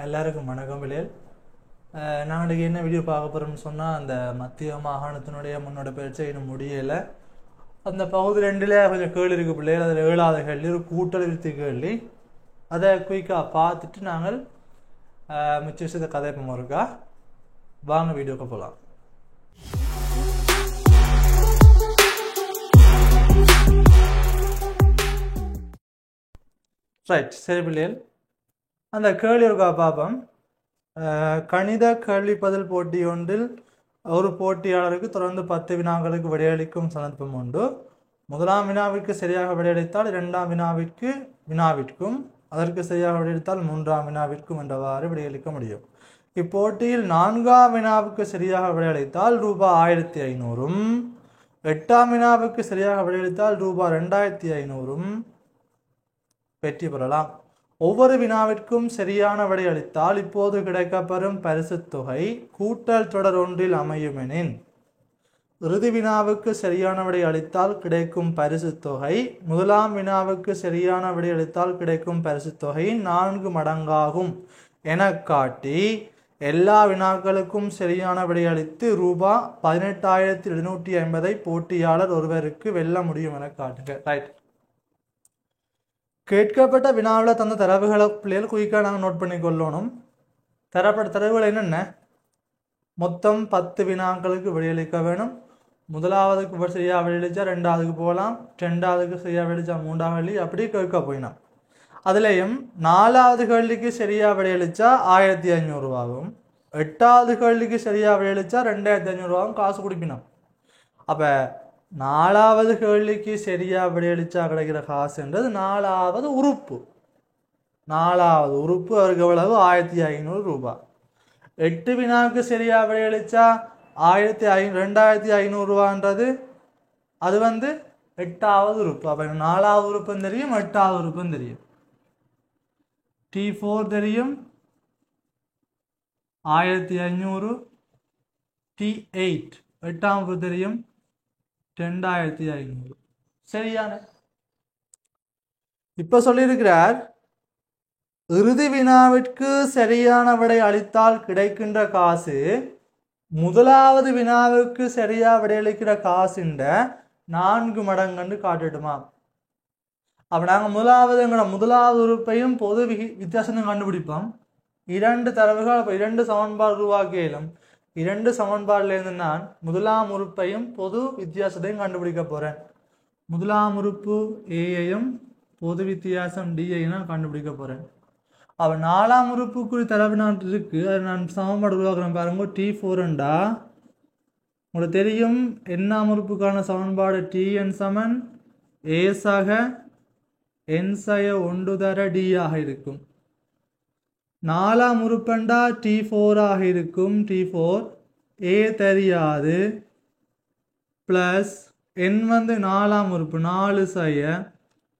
எல்லாருக்கும் வணக்கம் பிள்ளைகள். நாங்கள் என்ன வீடியோ பார்க்க போகிறோம்னு சொன்னால், அந்த மத்திய மாகாணத்தினுடைய முன்னோட பயிற்சி இன்னும் முடியலை. அந்த பகுதி 2ல் கொஞ்சம் கேள்வி இருக்குது பிள்ளைகள். அதில் 7வது கேள்வி ஒரு கூட்டல் விருத்தி கேள்வி. அதை குயிக்காக பார்த்துட்டு நாங்கள் மிச்ச விஷயத்தை கதைப்போம் இருக்கா. வாங்க வீடியோக்கு போகலாம். ரைட், சரி பிள்ளைகள், அந்த கேள்வி இருக்கா பார்ப்போம். கணித கேள்வி பதில் போட்டி ஒன்றில் ஒரு போட்டியாளருக்கு தொடர்ந்து 10 வினாக்களுக்கு விடையளிக்கும் சந்தர்ப்பம் உண்டு. முதலாம் வினாவிற்கு சரியாக விடையளித்தால் 2ஆம் வினாவிற்கும் அதற்கு சரியாக விடையளித்தால் 3ஆம் வினாவிற்கும் என்றவாறு விடையளிக்க முடியும். இப்போட்டியில் 4ஆம் வினாவுக்கு சரியாக விடையளித்தால் ரூபாய் 1500, 8ஆம் வினாவுக்கு சரியாக விடையளித்தால் ரூபாய் 2500 வெற்றி பெறலாம். ஒவ்வொரு வினாவிற்கும் சரியான விடை அளித்தால் இப்போது கிடைக்கப்பெறும் பரிசு தொகை கூட்டல் தொடர் ஒன்றில் அமையுமெனின், இறுதி வினாவுக்கு சரியான விடை அளித்தால் கிடைக்கும் பரிசு தொகை முதலாம் வினாவுக்கு சரியான விடை அளித்தால் கிடைக்கும் பரிசு தொகையின் 4 மடங்காகும் என காட்டி எல்லா வினாக்களுக்கும் சரியான விடை அளித்து ரூபாய் 18,750 போட்டியாளர் ஒருவருக்கு வெல்ல முடியும் என காட்டுங்க. ரைட், கேட்கப்பட்ட வினாவில் தந்த தரவுகளை பிள்ளைகள் குயிக்காக நாங்கள் நோட் பண்ணி கொள்ளணும். தரப்பட்ட தரவுகள் என்னென்ன? மொத்தம் 10 வினாக்களுக்கு விடையளிக்க வேணும். முதலாவதுக்கு சரியாக விடையளித்தா 2ஆவதுக்கு போகலாம், 2ஆவதுக்கு சரியாக விடையளித்தா 3ஆவது கேள்வி, அப்படி கேட்க போயினோம். அதுலேயும் 4ஆவது கேள்விக்கு சரியாக விடையளித்தா 1500 ஆகும், 8ஆவது கேள்விக்கு சரியாக விடையளித்தா 2500 ஆகும், காசு கொடுப்பினோம். அப்போ 4ஆவது கேள்விக்கு சரியாக விடையளித்தா கிடைக்கிற காசுன்றது 4ஆவது உறுப்பு. 4ஆவது உறுப்பு அவருக்கு எவ்வளவு? 1500 ரூபாய். 8 வினாவுக்கு சரியாக விடையளித்தா 2500 ரூபான்றது அது 8ஆவது உறுப்பு. அப்போ 4ஆவது உறுப்பும் தெரியும், 8ஆவது உறுப்பும் தெரியும். T4 தெரியும் 1500, T8 8ஆம் உறுப்பு தெரியும் 2500. சரியான. இப்ப சொல்லியிருக்கிறார், இறுதி வினாவிற்கு சரியான விடை அளித்தால் கிடைக்கின்ற காசு முதலாவது வினாவுக்கு சரியா விடையளிக்கிற காசுன்ற 4 மடங்குன்னு காட்டுட்டுமா. அப்ப நாங்க முதலாவது உறுப்பையும் பொது வித்தியாசம் கண்டுபிடிப்போம். 2 தரவுகள், அப்ப 2 சமன்பாடு உருவாக்கியும் 2 சமன்பாடுல இருந்து நான் முதலாம் உறுப்பையும் பொது வித்தியாசத்தையும் கண்டுபிடிக்க போறேன். முதலாம் உறுப்பு ஏயையும் பொது வித்தியாசம் டியையும் நான் கண்டுபிடிக்க போறேன். அப்ப 4ஆம் உறுப்புக்குரிய தரவு நான் இருக்கு, அதை நான் சமன்பாடு உருவாக்குறேன் பாருங்க. T4 உங்களுக்கு தெரியும், எண்ணாம் உறுப்புக்கான சமன்பாடு Tn சமன் A சக n சய 1 தர D ஆக இருக்கும். 4ஆம் உறுப்பண்டா T4 ஆக இருக்கும். T4 A தெரியாது, பிளஸ் n 4ஆம் உறுப்பு 4 சய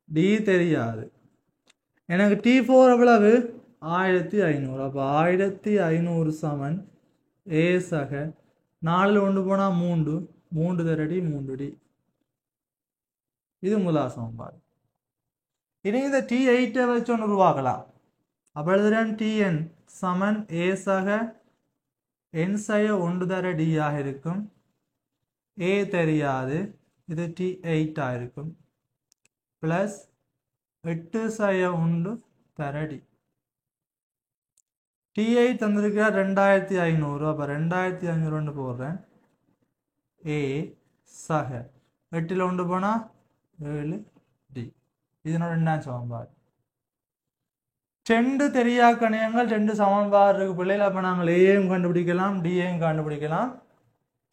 D தெரியாது. எனக்கு T4 எவ்வளவு? 1500. அப்போ 1500 சமன் A சக 4 1 போனால் 3, 3 தரடி 3D. இது முதலாம் சமன்பாடு. இனி இந்த T8 வச்சு ஒன்று உருவாக்கலாம். அப்போ எழுதுறேன், Tn சமன் A சக n சய 1 தர D ஆக இருக்கும். A தெரியாது, இது T8 ஆக இருக்கும். பிளஸ் 8 சய 1 தர D. T8 தந்திருக்கிற 2500. அப்போ 2500 போடுறேன். A சக 8ல் 1 போனால் 7D. இதனோட 2ஆம் சமன்பாடு. 2 தெரியா கணியங்கள், 2 சமன்பாடு இருக்கு பிள்ளைகள். அப்போ நாங்கள் ஏயும் கண்டுபிடிக்கலாம், டியையும் கண்டுபிடிக்கலாம்.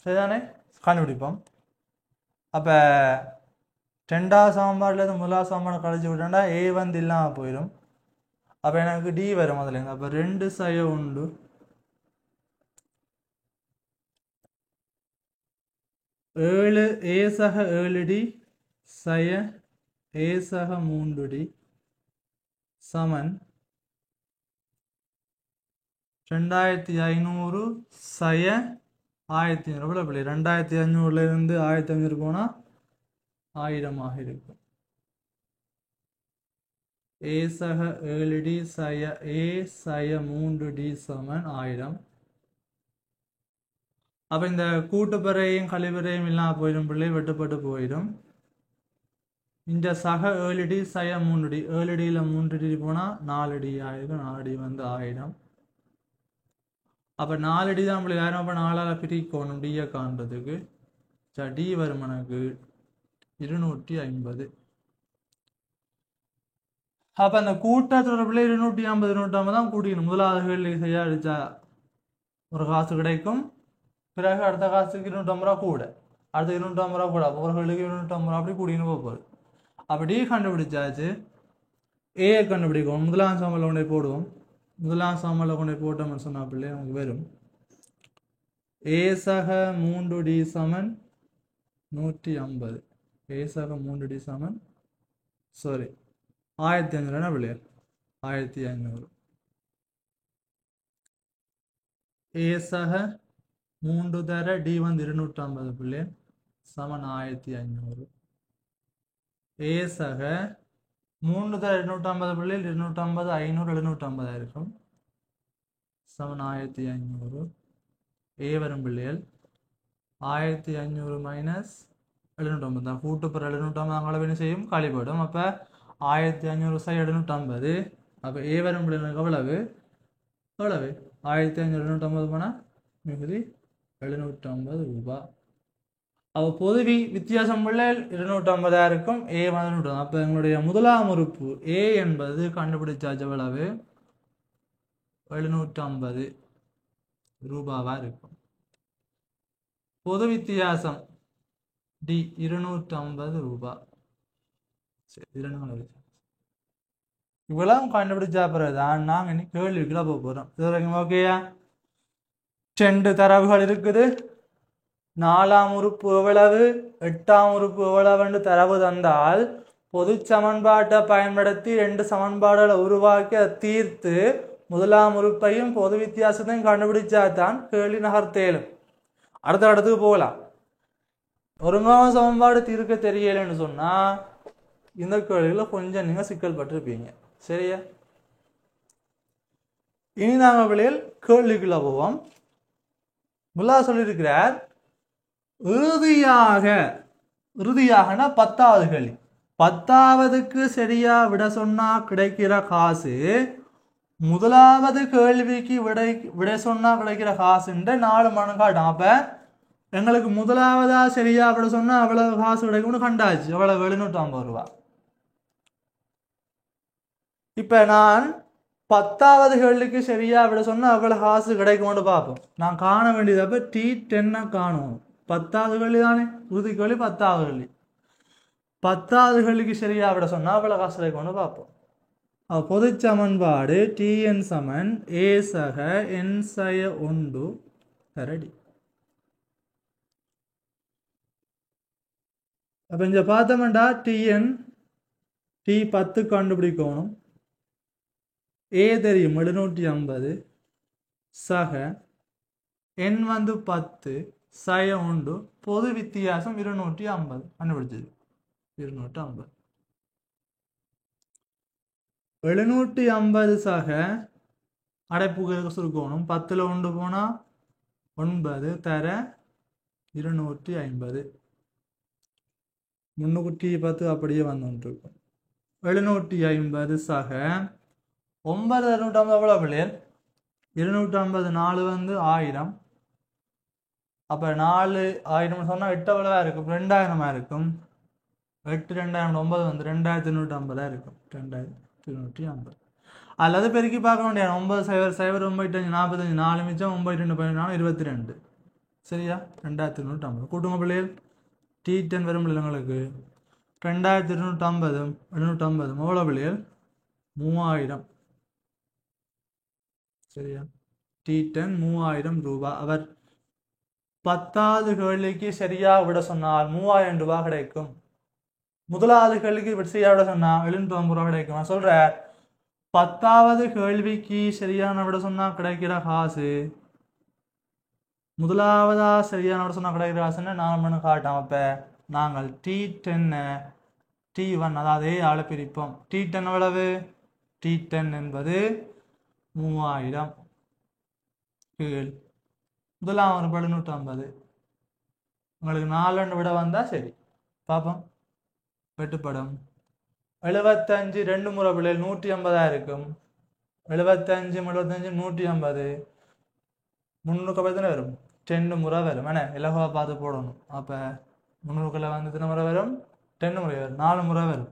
சரிதானே? கண்டுபிடிப்போம். அப்போ 2ஆவது சமன்பாடுலேருந்து முதலாவது சமன்பாடு கழிச்சு விட்டோம்னா A இல்லாமல் போயிடும். அப்போ எனக்கு D வரும் அதுலேருந்து. அப்போ 2 சய 1 7 A சக 7D சய A சக 3D சமன் 2500 சய 1500. எவ்வளோ பிள்ளை? 2500 1500 போனால் 1000 ஆக இருக்கும். A சக 7D சய A சய 3D சமன் 1000. அப்போ இந்த கூட்டுப்பறையும் கழிவறையும் இல்லாமல் போயிடும், பிள்ளை வெட்டுப்பட்டு போயிடும். இந்த சக 7D சய 3D 7Dயில் 3D போனால் 4D ஆயிடும். 4D வந்து 1000. அப்போ 4D தான் நம்மளுக்கு யாரும் அப்போ 4ஆல் பிரிக்கணும் டியை காண்றதுக்கு. டி வரும் எனக்கு 250. அப்போ அந்த கூட்டத்தொடர்பில் 250 250 தான் கூட்டிக்கணும். முதலாவது கேள்வி செய்ய அடித்தா ஒரு காசு கிடைக்கும். பிறகு அடுத்த காசுக்கு 250 ரூபா கூட, அடுத்த 250 ரூபா கூட, அப்போ ஒரு கேள்விக்கு 250 ரூபா அப்படி கூட்டின்னு போகுது. அப்படி கண்டுபிடிச்சாச்சு. ஏயை கண்டுபிடிக்கும். முதலாம் சாமலை கொண்டே போடுவோம். முதலாம் சாமலை கொண்டே போட்டோம்னு சொன்னா பிள்ளை நமக்கு வரும் ஏ சக 3D சமன் 150. ஏ சக 3D சமன் 1500 பிள்ளையா 1500. ஏ சக 3 தர டி வந்து 250 பிள்ளை சமன் 1500. ஏ சக 3 தர 250 பிள்ளை 250 500 750 இருக்கும் சமன் 1500. ஏ வரும் பிள்ளைகள் 1500 மைனஸ் 750 தான். கூட்டு பிற 750 அங்கே என்ன செய்யும் கழிப்படும். அப்போ 1500 750. அப்போ ஏ வரும் பிள்ளைகளுக்கு எவ்வளவு 1500 750 போனால் மிகுதி 750 ரூபாய். அப்போ பொதுவி வித்தியாசம் பிள்ளைகள் 250 இருக்கும். ஏ வந்து 150. அப்போ எங்களுடைய முதலாம் உறுப்பு ஏ என்பது கண்டுபிடிச்சாச்சு எவ்வளவு 750 ரூபாவா இருக்கும். பொது வித்தியாசம் டி 250 ரூபாய். சரி இவ்வளவு கண்டுபிடிச்சா பிறகுதான் நாங்கள் இன்னைக்கு கேள்விக்குள்ள போக போகிறோம். இது வரைக்கும் ஓகேயா? 2 தரவுகள் இருக்குது. 4ஆம் உறுப்பு எவ்வளவு 8ஆம் உறுப்பு எவ்வளவுன்னு தரவு தந்தால் பொது சமன்பாட்டை பயன்படுத்தி 2 சமன்பாடுகளை உருவாக்கி அதை தீர்த்து முதலாம் உறுப்பையும் பொது வித்தியாசத்தையும் கண்டுபிடிச்சாதான் கேள்வி நகர்த்தேலும். அடுத்த இடத்துக்கு போகலாம். ஒருங்கான சமன்பாடு தீர்க்க தெரியலன்னு சொன்னா இந்த கேள்விகளை கொஞ்சம் நீங்க சிக்கல் பட்டிருப்பீங்க. சரியா? இனி நாங்கள் பிள்ளைகள் கேள்விக்குள்ள போவோம். முல்லா சொல்லியிருக்கிறார் இறுதியாகனா 10வது கேள்வி. 10வதுக்கு சரியா விட சொன்னா கிடைக்கிற காசு முதலாவது கேள்விக்கு விடை சொன்னா கிடைக்கிற காசுன்ற 4 மடங்கு காட்டும். அப்ப எங்களுக்கு முதலாவதா சரியா விட சொன்னா அவ்வளவு காசு கிடைக்கும்னு கண்டாச்சு. எவ்வளவு 750 ரூபா. இப்ப நான் 10வது கேள்விக்கு சரியா விட சொன்னா அவ்வளவு காசு கிடைக்கும்னு பார்ப்போம். நான் காண வேண்டியது T10 காணும். 10வது கேள்வி தானே உறுதி கேள்வி. 10வது கேள்வி 10வது கேள்விக்கு சரியா விட சொன்னா அவ்வளவு காசு கிடைக்கும்னு பார்ப்போம். பொது சமன்பாடு Tn சமன் ஏ சக n சய 1 தரடி. அப்ப இங்க பார்த்தோம்டா Tn T10 கண்டுபிடிக்கணும். ஏ தெரியும் 750 சக n வந்து 10 சய 1 பொது வித்தியாசம் 250 கண்டுபிடிச்சது 250. 750 சக அடைப்புகளுக்கு சுருக்கணும். 10ல் 1 போனா 9 தர 250. 310 அப்படியே வந்துருக்கும். 750 சக 9 250 எவ்வளோ பிள்ளைகள் 250 4 வந்து 1000. அப்போ 4000 சொன்னால் 8 எவ்வளவா இருக்கும் 2000 இருக்கும். 8 2000 9 வந்து 2250 இருக்கும். 2250 அல்லது பெருக்கி பார்க்க வேண்டிய 9 0 0 95 45 4 மிச்சம் 9 2 14 22. சரியா? 2250 கூட்டுங்க பிள்ளைகள். T10 வரும் பிள்ளைங்களுக்கு 2250 750 எவ்வளோ பிள்ளைகள் 3000. சரியா? T10 3000 ரூபாய். அவர் 10வது கேள்விக்கு சரியா விட சொன்னால் 3000 ரூபாய் கிடைக்கும். முதலாவது கேள்விக்கு சரியா விட சொன்னா 750 ரூபாய் கிடைக்கும். நான் சொல்றேன் 10வது கேள்விக்கு சரியான விட சொன்னா கிடைக்கிற காசு முதலாவதா சரியான விட சொன்னா கிடைக்கிற காசுன்னு 4 மணி காட்டும். அப்ப நாங்கள் T10 T1 அதாவது ஆளை பிரிப்போம். T10 எவ்வளவு? T10 என்பது 3000 கீழ் முதலாம் ஒரு 750. உங்களுக்கு 4 விட வந்தா சரி. பாப்போம். வெட்டுப்படும் 75 2 முறை பிள்ளைகள் 150 இருக்கும். 75 75 150 300 எத்தனை வரும்? 10 முறை வரும். என்ன இலகுவா பார்த்து போடணும். அப்ப 300 வந்து எத்தனை முறை வரும்? 10 முறை வரும். 4 முறை வரும்.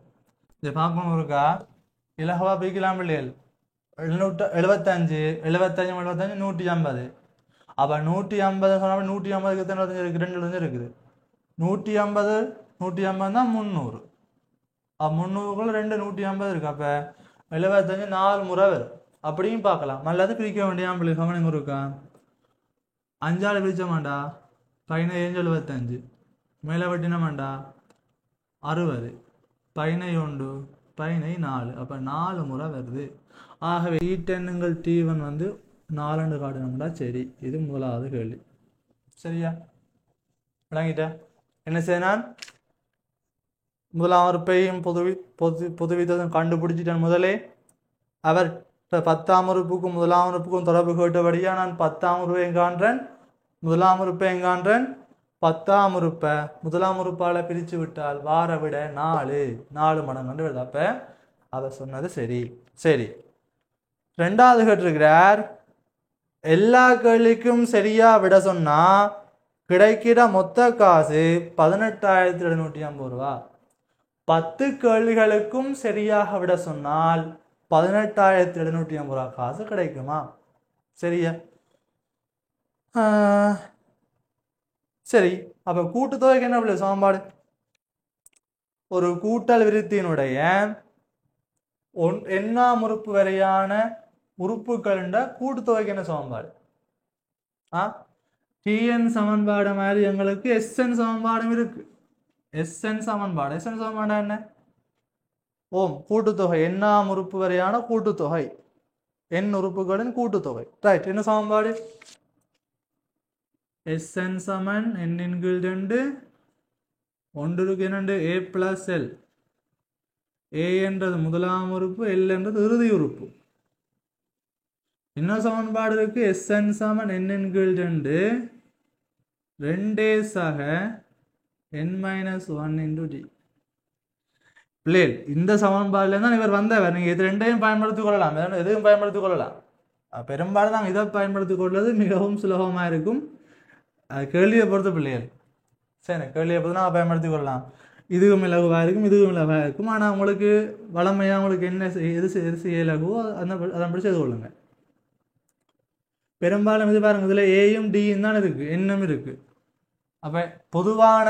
இதை பார்க்கணும் இருக்கா? இலகுவா பிரிக்கலாம் பிள்ளைகள். 75 75 75 150. அப்ப 150 சொன்னா 150 எத்தனை இருக்கு? 2 இருக்குது. 150 150 தான் 300. 300 2 150 இருக்கு. அப்ப 75 4 முறை வரும். அப்படியும் பார்க்கலாம். நல்லது பிரிக்க வேண்டிய பிள்ளை கவனம் இருக்கா? 5 பிரிச்ச மாட்டா 17 75 மேல வெட்டின மாட்டா 60 11 14 அப்ப 4 முறை வருது. ஆகவே T10 T1 வந்து 4 காட்டணும்டா. சரி, இது முதலாவது கேள்வி. சரியா விளங்கிட்ட? என்ன செய்யணும்? முதலாம் உறுப்பையும் பொதுவிதம் கண்டுபிடிச்சிட்டேன். முதலே அவர் 10ஆம் உறுப்புக்கும் முதலாம் உறுப்புக்கும் தொடர்பு கேட்டபடியா நான் 10ஆம் உறுப்பையும் காண்றேன், முதலாம் உறுப்பையும் காண்றேன். 10ஆம் உறுப்பை முதலாம் உறுப்பால பிரிச்சு விட்டால் வார விட 4 மடங்கு வருது. அப்ப அவர் சொன்னது சரி. சரி, ரெண்டாவது கேட்டிருக்கிறார். எல்லா கேள்விக்கும் சரியா விட சொன்னா கிடைக்கிற மொத்த காசு 18,750 ரூபா. 10 கேள்விகளுக்கும் சரியாக விட சொன்னால் 18,750 ரூபா காசு கிடைக்குமா? சரியா? சரி, அப்ப கூட்டுத்தொகைக்கு என்ன பிள்ளை சமன்பாடு? ஒரு கூட்டல் விருத்தியினுடைய எண்ணாம் உறுப்பு வரையான உறுப்புகள் கூட்டுத்தொகைக்கு என்ன சமன்பாடு? Tn சமன்பாடு மாதிரி எங்களுக்கு Sn சமன்பாடும் இருக்கு. Sn சமன்பாடு என்ன? கூட்டுத்தொகை, எண்ணாம் உறுப்பு வரையான கூட்டுத்தொகை, எண் உறுப்புகளின் கூட்டுத்தொகை. ரைட், என்ன சமன்பாடு? Sn சமன் n கீழ் 2 ஒன்றுக்கு 2 a plus l. a என்றது முதலாம் உறுப்பு, l என்றது இறுதி உறுப்பு. என்ன சமன்பாடு இருக்கு? Sn சமன் n கீழ் 2 2a சக n minus 1 into d. பிள்ளைகள், இந்த சமன்பாடுல தான் இவர் வந்தவர். நீங்க இது ரெண்டையும் பயன்படுத்திக் கொள்ளலாம், எதுவும் பயன்படுத்திக் கொள்ளலாம். பெரும்பாலும் நாங்கள் இதை பயன்படுத்திக் கொள்வது மிகவும் சுலபமா இருக்கும். கேள்வியை பொறுத்த பிள்ளைகள். சரி, கேள்வியை பொறுத்து நாங்கள் பயன்படுத்திக் கொள்ளலாம். இதுவும் இலகுவாக இருக்கும், இதுவும் இலகுவாக இருக்கும். ஆனால் உங்களுக்கு வளமையா உங்களுக்கு என்ன எது செய்ய இலகுவோ அதன்படி செய்து கொள்ளுங்க. பெரும்பாலும் இது பாருங்க, இதுல ஏயும் டியும் தான் இருக்கு, எண்ணும் இருக்கு. அப்ப பொதுவான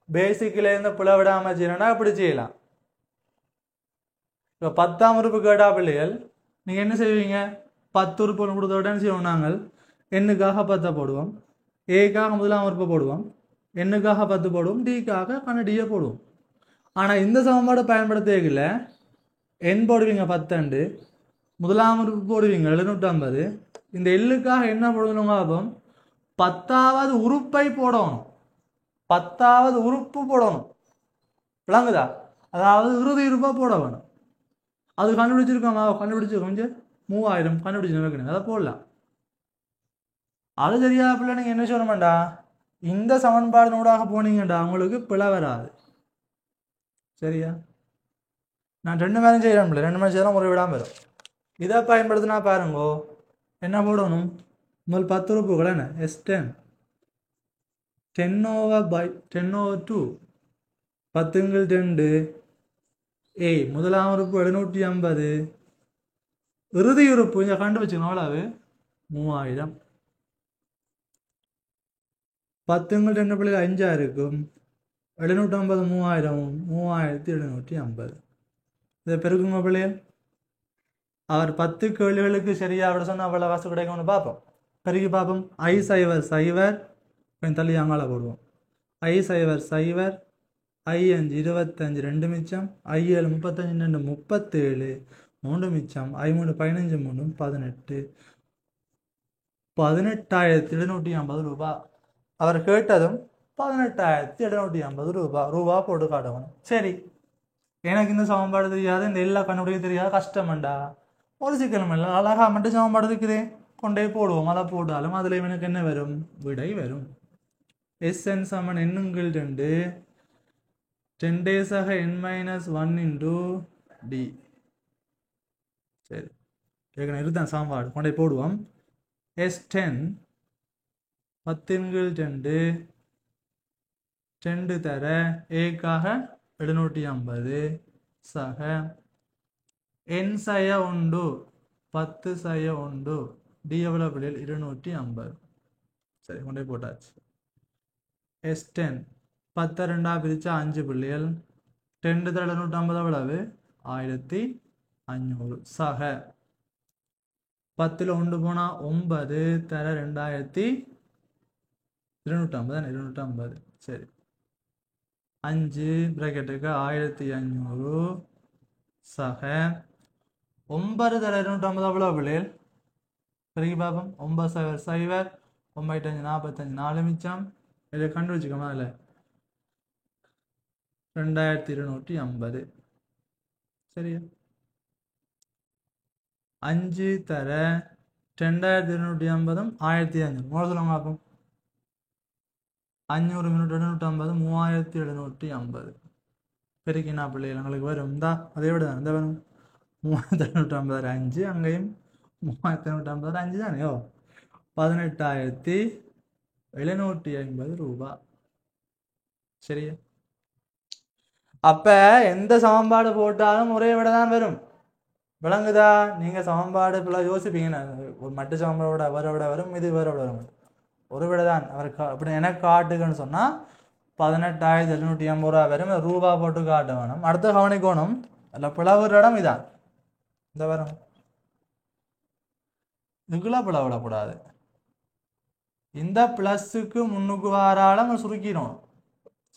பேசிக்ல இருந்து பிளவிடாம செய்யணும்னா அப்படி செய்யலாம். இப்ப 10ஆம் உறுப்பு கேட்டா பிள்ளைகள் நீங்க என்ன செய்வீங்க? 10 உறுப்பு கொடுத்த உடனே செய்வோம். நாங்கள் எண்ணுக்காக 10 போடுவோம், ஏக்காக முதலாம் உறுப்பு போடுவோம், எண்ணுக்காக 10 போடுவோம், டிக்காக டியை போடுவோம். ஆனா இந்த சமன்பாடு பயன்படுத்தல. எண் போடுவீங்க 10, முதலாம் உறுப்பு போடுவீங்க 750. இந்த எல்லுக்காக என்ன போடணும்? அப்போ 10ஆவது உறுப்பை போடணும், 10ஆவது உறுப்பு போடணும். விளங்குதா? அதாவது இறுதி உறுப்பா போட வேணும். அது கண்டுபிடிச்சிருக்கோமா? கண்டுபிடிச்சிருக்கோம். கொஞ்சம் 3000 கண்டுபிடிச்சு அதை போடலாம். அது தெரியாத பிள்ளை நீங்க என்ன சொல்லணும்டா, இந்த சமன்பாடு நூடாக போனீங்கடா உங்களுக்கு பிழை வராது. சரியா? நான் 2 மேலும் செய்யறேன் பிள்ளை, 2 மேலும் செய்யலாம், ஒரு விடாம வரும். இதை பயன்படுத்தினா பாருங்கோ என்ன போடணும்? முதல் 10 உறுப்புகள் என்ன? S10 10/2 10 2 a முதலாம் உறுப்பு 750, இறுதி உறுப்பு இங்க கண்டுபிடிச்சுக்கணும். அவ்வளவு 3000. 10 2 பிள்ளை 5 இருக்கும். 750 3000 3750. இதை பெருக்குங்க பிள்ளைகள். அவர் 10 கேள்விகளுக்கு சரியா விட சொன்னா அவ்வளவு காசு கிடைக்கும்னு பார்ப்போம். பெருக்கி பார்ப்போம். I 0 0 கொஞ்சம் தள்ளி அங்கால போடுவோம். I 0 0 I 5 25 2 மிச்சம், I 7 35 2 37 3 மிச்சம், I 3 15 3 18 18,750 ரூபாய். அவர் கேட்டதும் 18,750 ரூபாய் போட்டு காட்டணும். சரி, எனக்கு இந்த சமன்பாடு தெரியாது, இந்த எல்லா கண்டுபிடிக்க தெரியாது, கஷ்டமாண்டா. ஒரு சிக்கலும் இல்லை, அழகா மட்டும் சமன்பாடு இருக்குது, கொண்டே போடுவோம். அதை போட்டாலும் அதில் இவனுக்கு என்ன வரும்? விடை வரும். Sn சமன் எண்ணுங்கள் 2 10 days ஆக n-1 into d. சரி, ஏற்கனவே இதுதான் சமன்பாடு, கொண்டே போடுவோம். S10 10 2 தர ஏக்காக 750 சக n சய உண்டு 10 சய உண்டு டி எவ்வளவு பிள்ளைகள் 250. சரி, கொண்டே போட்டாச்சு. S10 10 2 பிரிச்சா 5 பிள்ளைகள் 10 தர 750 எவ்வளவு? 1500 சக 10ல் 1 போனா 9 தர 2250. சரி, 5 பிராக்கெட்டுக்கு 1500 சக 9 தர 250 எவ்வளவு பிள்ளைகள்? பெருகி பார்ப்போம். 9 0 0 9 45 4 மிச்சம். இதை கண்டு வச்சுக்கோமா, அதில் 2250. சரியா? 5 தர 2250 1500 மூணு சொல்லுங்க பார்ப்போம். 500 மினிட் 250 3750. பெருக்கினா பிள்ளைகள் எங்களுக்கு வரும். இந்தா அதே விட தான் இந்த வரும் 3750 5, அங்கேயும் 3750 5 தானேயோ, 18,750 ரூபாய். சரியா? அப்ப எந்த சமன்பாடு போட்டாலும் ஒரே விட தான் வரும். விளங்குதா? நீங்க சமன்பாடு இப்பெல்லாம் யோசிப்பீங்கன்னா, ஒரு மட்டு சமன்பாடோட வர விட வரும், இது வர விட வரும், ஒரு விட தான். அவருக்கு அப்படி எனக்கு காட்டுக்குன்னு சொன்னா 18,750 ரூபா வரும். ரூபா போட்டு காட்ட வேணும். அடுத்த கவனிக்கணும், அல்ல பிளவுற இடம் இதான், இந்த வரும். இதுக்குள்ள பிளவிடக்கூடாது. இந்த பிளஸுக்கு முன்னுக்கு வாராலும் சுருக்கிடணும்.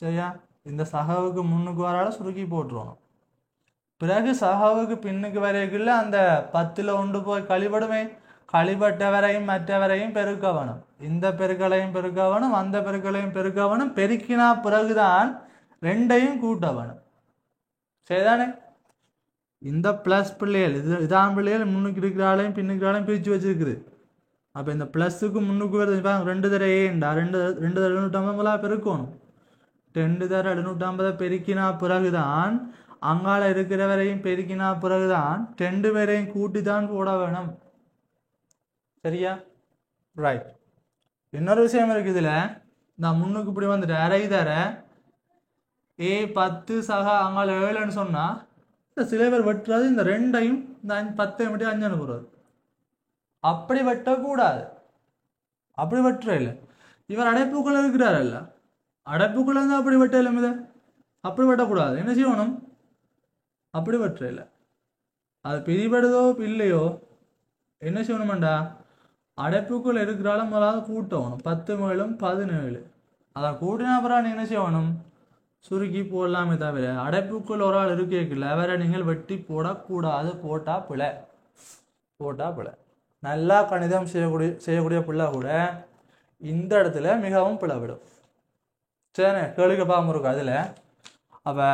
சரியா? இந்த சகவுக்கு முன்னுக்கு வாராலும் சுருக்கி போட்டுருவோம். பிறகு சகாவுக்கு பின்னுக்கு வரைக்குள்ள அந்த 10ல் 1 போய் கழிபடுமே, கழிபட்டவரையும் மற்றவரையும் பெருக்க வேணும். இந்த பெருக்களையும் பெருக்க வேணும், அந்த பெருக்களையும் பெருக்க வேணும். பெருக்கினா பிறகுதான் ரெண்டையும் கூட்ட வேணும். சரிதானே? இந்த பிளஸ் பிள்ளைகள் இதான் பிள்ளைகள் முன்னுக்கு இருக்கிறாலையும் பின்னுக்கு பிரித்து வச்சிருக்குது. அப்போ இந்த பிளஸுக்கு முன்னுக்கு வருது 2 தர ஏண்டா 2 தர 750 பெருக்கணும். 2 தர 750 பெருக்கினா பிறகுதான் அங்கால இருக்கிறவரையும் பெருக்கினா பிறகுதான் 2 பேரையும் கூட்டி தான் போட வேணும். சரியா? ரைட். இன்னொரு விஷயம் இருக்கு இதுல. நான் முன்னுக்கு இப்படி வந்துட்டு அரை தர A10 சக அங்கால 7ன்னு சொன்னா சில பேர் வெட்டுறது இந்த 2ஐயும் இந்த 10 மட்டும் 5 அனுப்புறது. அப்படி வெட்டக்கூடாது. அப்படி வெட்டுற இல்லை. இவர் அடைப்புக்குள்ள இருக்கிறாரல்ல, அடைப்புக்குள்ள இருந்தால் அப்படி வெட்ட இல்லை. இதை அப்படி வெட்டக்கூடாது. என்ன செய்யணும்? அப்படி வெட்டுற இல்லை. அது பிரிபடுதோ இல்லையோ என்ன செய்யணுமாண்டா, அடைப்புக்குள் இருக்கிறாலும் முதலாவது கூட்டணும். 10 மேலும் 17. அதை கூட்டினா அப்புறம் என்ன செய்யணும்? சுருக்கி போடலாமே தவிர அடைப்புக்குள் ஒரு ஆள் இருக்கல வேற நீங்கள் வெட்டி போடக்கூடாது. போட்டா பிழை. நல்லா கணிதம் செய்யக்கூடிய பிள்ளை கூட இந்த இடத்துல மிகவும் பிளவிடும். சரி, கேள்விக்கு பார்க்க இருக்கா அதில். அப்போ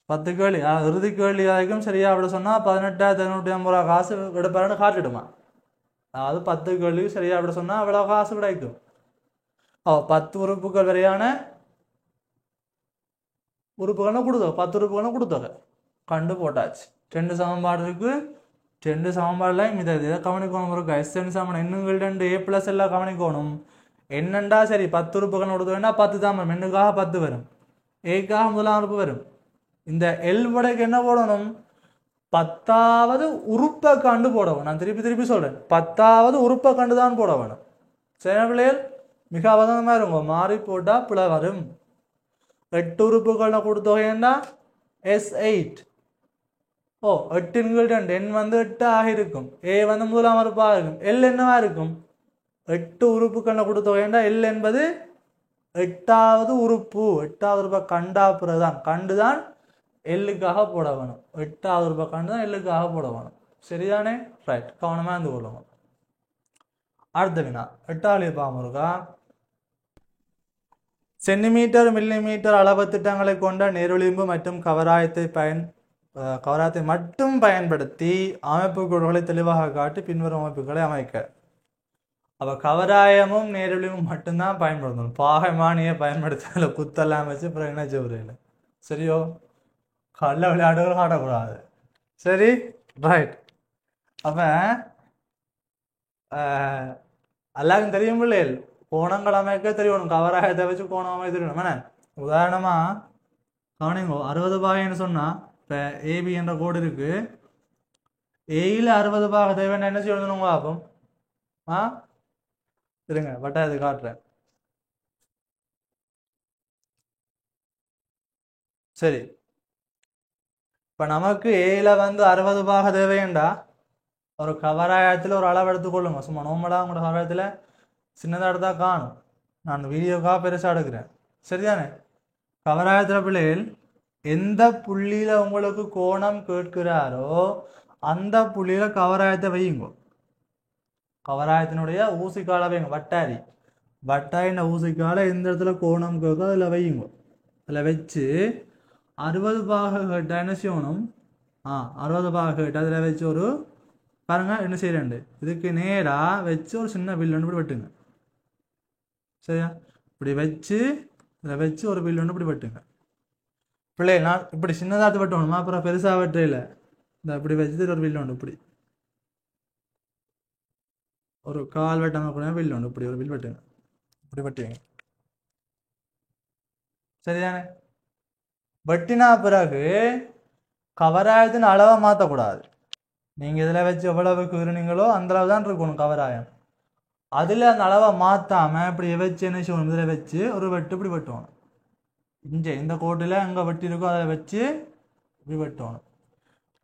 10 கேள்வி, இறுதி கேள்வி வரைக்கும் சரியா அப்படி சொன்னால் 18,750 ரூபா காசு எடுப்பாருன்னு காட்டிடுமா. அதாவது 10 கேள்விக்கு சரியா அப்படி சொன்னால் அவ்வளோ காசு கிடைக்கும். 10 உறுப்புகள் வரையான உறுப்புகள்னு கொடுத்தோம், 10 உறுப்புகள்னு கொடுத்தோங்க, கண்டு போட்டாச்சு. 2 சமன்பாடு இருக்கு. 2 சமன்பாடுலையும் இதை கவனிக்கணும் இருக்கா. Sn சமன் எண்ணுங்கள் 2 A+ எல்லாம் கவனிக்கணும். என்னண்டா சரி 10 உறுப்புகள் கொடுத்தோம்னா 10 தான் வரும். எண்ணுக்காக 10 வரும், ஏக்காக முதலாம் உறுப்பு வரும். இந்த எல் வடைக்கு என்ன போடணும்? 10வது உறுப்பை கண்டு போடணும். நான் திருப்பி சொல்றேன், 10வது உறுப்பை கண்டு தான் போட வேணும். சரி பிள்ளைகள், மிக அவதானமா இருக்கும். மாறி போட்டா பிழை வரும். 8 உறுப்புகளை கொடுத்தோன்னா S8. 8 2 n வந்து 8 ஆக இருக்கும். A வந்து முதலாம் உறுப்பாக இருக்கும். L என்னவா இருக்கும்? 8 உறுப்புகளை கொடுத்தோன்னா L என்பது 8வது உறுப்பு. 8வது உறுப்பை கண்டாப்புறதான் கண்டுதான் எல்லுக்காக போட வேணும். 8வது உறுப்பை கண்டுதான் எல்லுக்காக போட வேணும். சரிதானே? ரைட். கவனமா இருந்து கொள்ளுங்க. அடுத்த வினா 8வது பாவம் இருக்கா. சென்டிமீட்டர் மில்லிமீட்டர் அளவு திட்டங்களை கொண்ட நேர்விளிம்பு மற்றும் கவராயத்தை மட்டும் பயன்படுத்தி அமைப்பு கோடுகளை தெளிவாக காட்டி பின்வரும் அமைப்புகளை அமைக்க. அப்ப கவராயமும் நேர்விளிம்பும் மட்டும்தான் பயன்படுத்தணும். பாகைமானியை பயன்படுத்தல குத்தெல்லாம் வச்சு அப்புறம் என்ன செய்யல. சரியோ? கல்ல விளையாடுகள் காட்டக்கூடாது. சரி, ரைட். அப்ப எல்லாருக்கும் தெரியும் பிள்ளைகள், கோணங்கள் அமைக்க தெரியணும். கவராயத்தை வச்சு கோணம் அமைக்க தெரியணும். என்ன உதாரணமா கவனிங்கோ, 60 பாகைன்னு சொன்னா இப்போ ஏபி என்ற கோடு இருக்கு. ஏயில் 60 பாகை தேவைன்னா என்ன செய்யணும் பார்ப்போம். இருங்க வட்டாயத்தை காட்டுறேன். சரி, இப்போ நமக்கு ஏல 60 பாகை தேவையண்டா ஒரு கவராயத்தில் ஒரு அளவு எடுத்துக்கொள்ளுங்க. சும்மா நோம்பலா உங்களோட கவராயத்தில் சின்னதாக எடுத்தா காணும். நான் வீடியோக்காக பெருசாக எடுக்கிறேன். சரிதானே? கவராயத்தில் பிள்ளைகள் எந்த புள்ளியில உங்களுக்கு கோணம் கேட்கிறாரோ அந்த புள்ளியில கவராயத்தை வையுங்க. கவராயத்தினுடைய ஊசிக்கால வைங்க. வட்டாரின ஊசிக்கால எந்த இடத்துல கோணம் கேட்கும் அதில் வையுங்க. அதில் வச்சு 60 பாகை கேட்டா என்ன செய்யணும்? 60 பாகை கேட்டு அதில் வச்சு ஒரு பாருங்க என்ன செய்யறேன், இதுக்கு நேராக வச்சு ஒரு சின்ன பில் ஒன்று இப்படி வெட்டுங்க. சரியா? இப்படி வச்சு இதில் வச்சு ஒரு பில் ஒன்று இப்படி வெட்டுங்க. பிள்ளை நான் இப்படி சின்னதாட்டு வெட்டணுமா, அப்புறம் பெருசாக வெட்டையில் இந்த இப்படி வச்சு ஒரு பில் ஒன்று இப்படி ஒரு கால் வெட்டாம கூட பில் ஒன்று இப்படி ஒரு பில் வெட்டுங்க. இப்படி வெட்டுவீங்க. சரிதானே? வெட்டினா பிறகு கவராயத்தின் அளவை மாற்றக்கூடாது. நீங்கள் இதில் வச்சு எவ்வளவு கீறுனீங்களோ அந்த அளவு தான் இருக்கணும் கவராயம். அதில் அந்த அளவை மாற்றாமல் இப்படி வச்சு என்ன செய்யணும், இதில் வச்சு ஒரு வெட்டு இப்படி வெட்டுவோம். இந்த கோட்டில் எங்கே வெட்டி இருக்கோ அதை வச்சு இப்படி வெட்டணும்.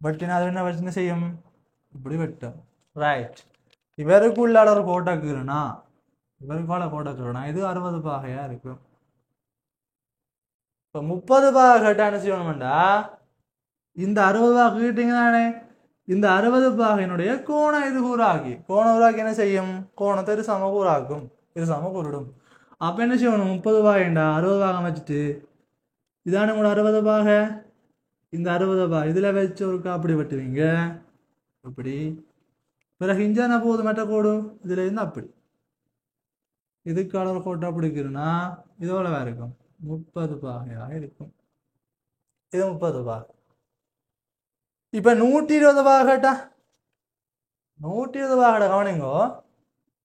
வெட்டினா அது என்ன வச்சு செய்யும், இப்படி வெட்டும். ரைட். இவருக்குள்ளால ஒரு கோட்டை கீறுனா இது 60 பாகையாக இருக்கும். இப்போ 30 பாகை கேட்டால் என்ன செய்யணும்டா, இந்த 60 பாகை கீட்டிங்க தானே, இந்த 60 பாகையினுடைய கோணம் இது கூறாக்கி என்ன செய்யும், கோணத்தை இது சம கூறாக்கும், இது சம கூறிடும். அப்போ என்ன செய்யணும், 30 பாகைண்டா 60 பாகம் வச்சுட்டு இதான உங்களோட 60 பாகை, இந்த 60 பாகை இதில் வச்சு ஒரு அப்படி வெட்டுவீங்க. இப்படி பிறகு இஞ்சான போகுது மெட்ட கோடு இதில் இருந்து அப்படி இதுக்கு அளவு கோட்டை பிடிக்கிறதுனா இது எவ்வளவா இருக்கும், 30 பாகையாக இருக்கும். இது 30 பாகை. இப்போ 120 பாகை கேட்டா 120 பாகை கவனிங்கோ.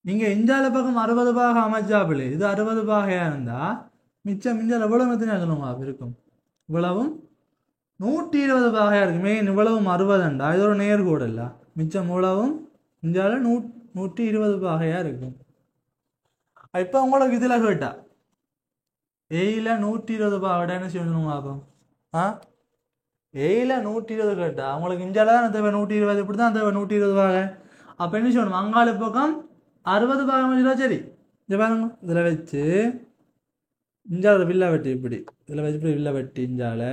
நீங்கள் இஞ்சால பக்கம் 60 பாகை அமைச்சாப்பில்லை, இது 60 பாகையாக இருந்தால் மிச்சம் இஞ்சால் எவ்வளவு மெத்தினா இருக்கும், இவ்வளவும் 120 பாகையாக இருக்கு. மெயின் இவ்வளவும் 60ண்டா இது ஒரு நேர்கோடு இல்லை, மிச்சம் இவ்வளவும் இஞ்சால 120 பாகையாக இருக்கும். இப்போ உங்களுக்கு இதில் கேட்டா ஏயில் 120 பாகை என்ன செய்யணும் ஆகும். ஏயில் 120 கேட்டா உங்களுக்கு இஞ்சால தான் தேவை 120, இப்படி தான் தேவை 120 பாகை. அப்போ என்ன செய்யணும், அங்காளி பக்கம் 60 பாகை வச்சுட்டா சரி. இது பாருங்க, இதில் வச்சு இஞ்சால வில்லை வெட்டி இப்படி இதில் வச்சு இப்படி வில்லை வெட்டி இஞ்சால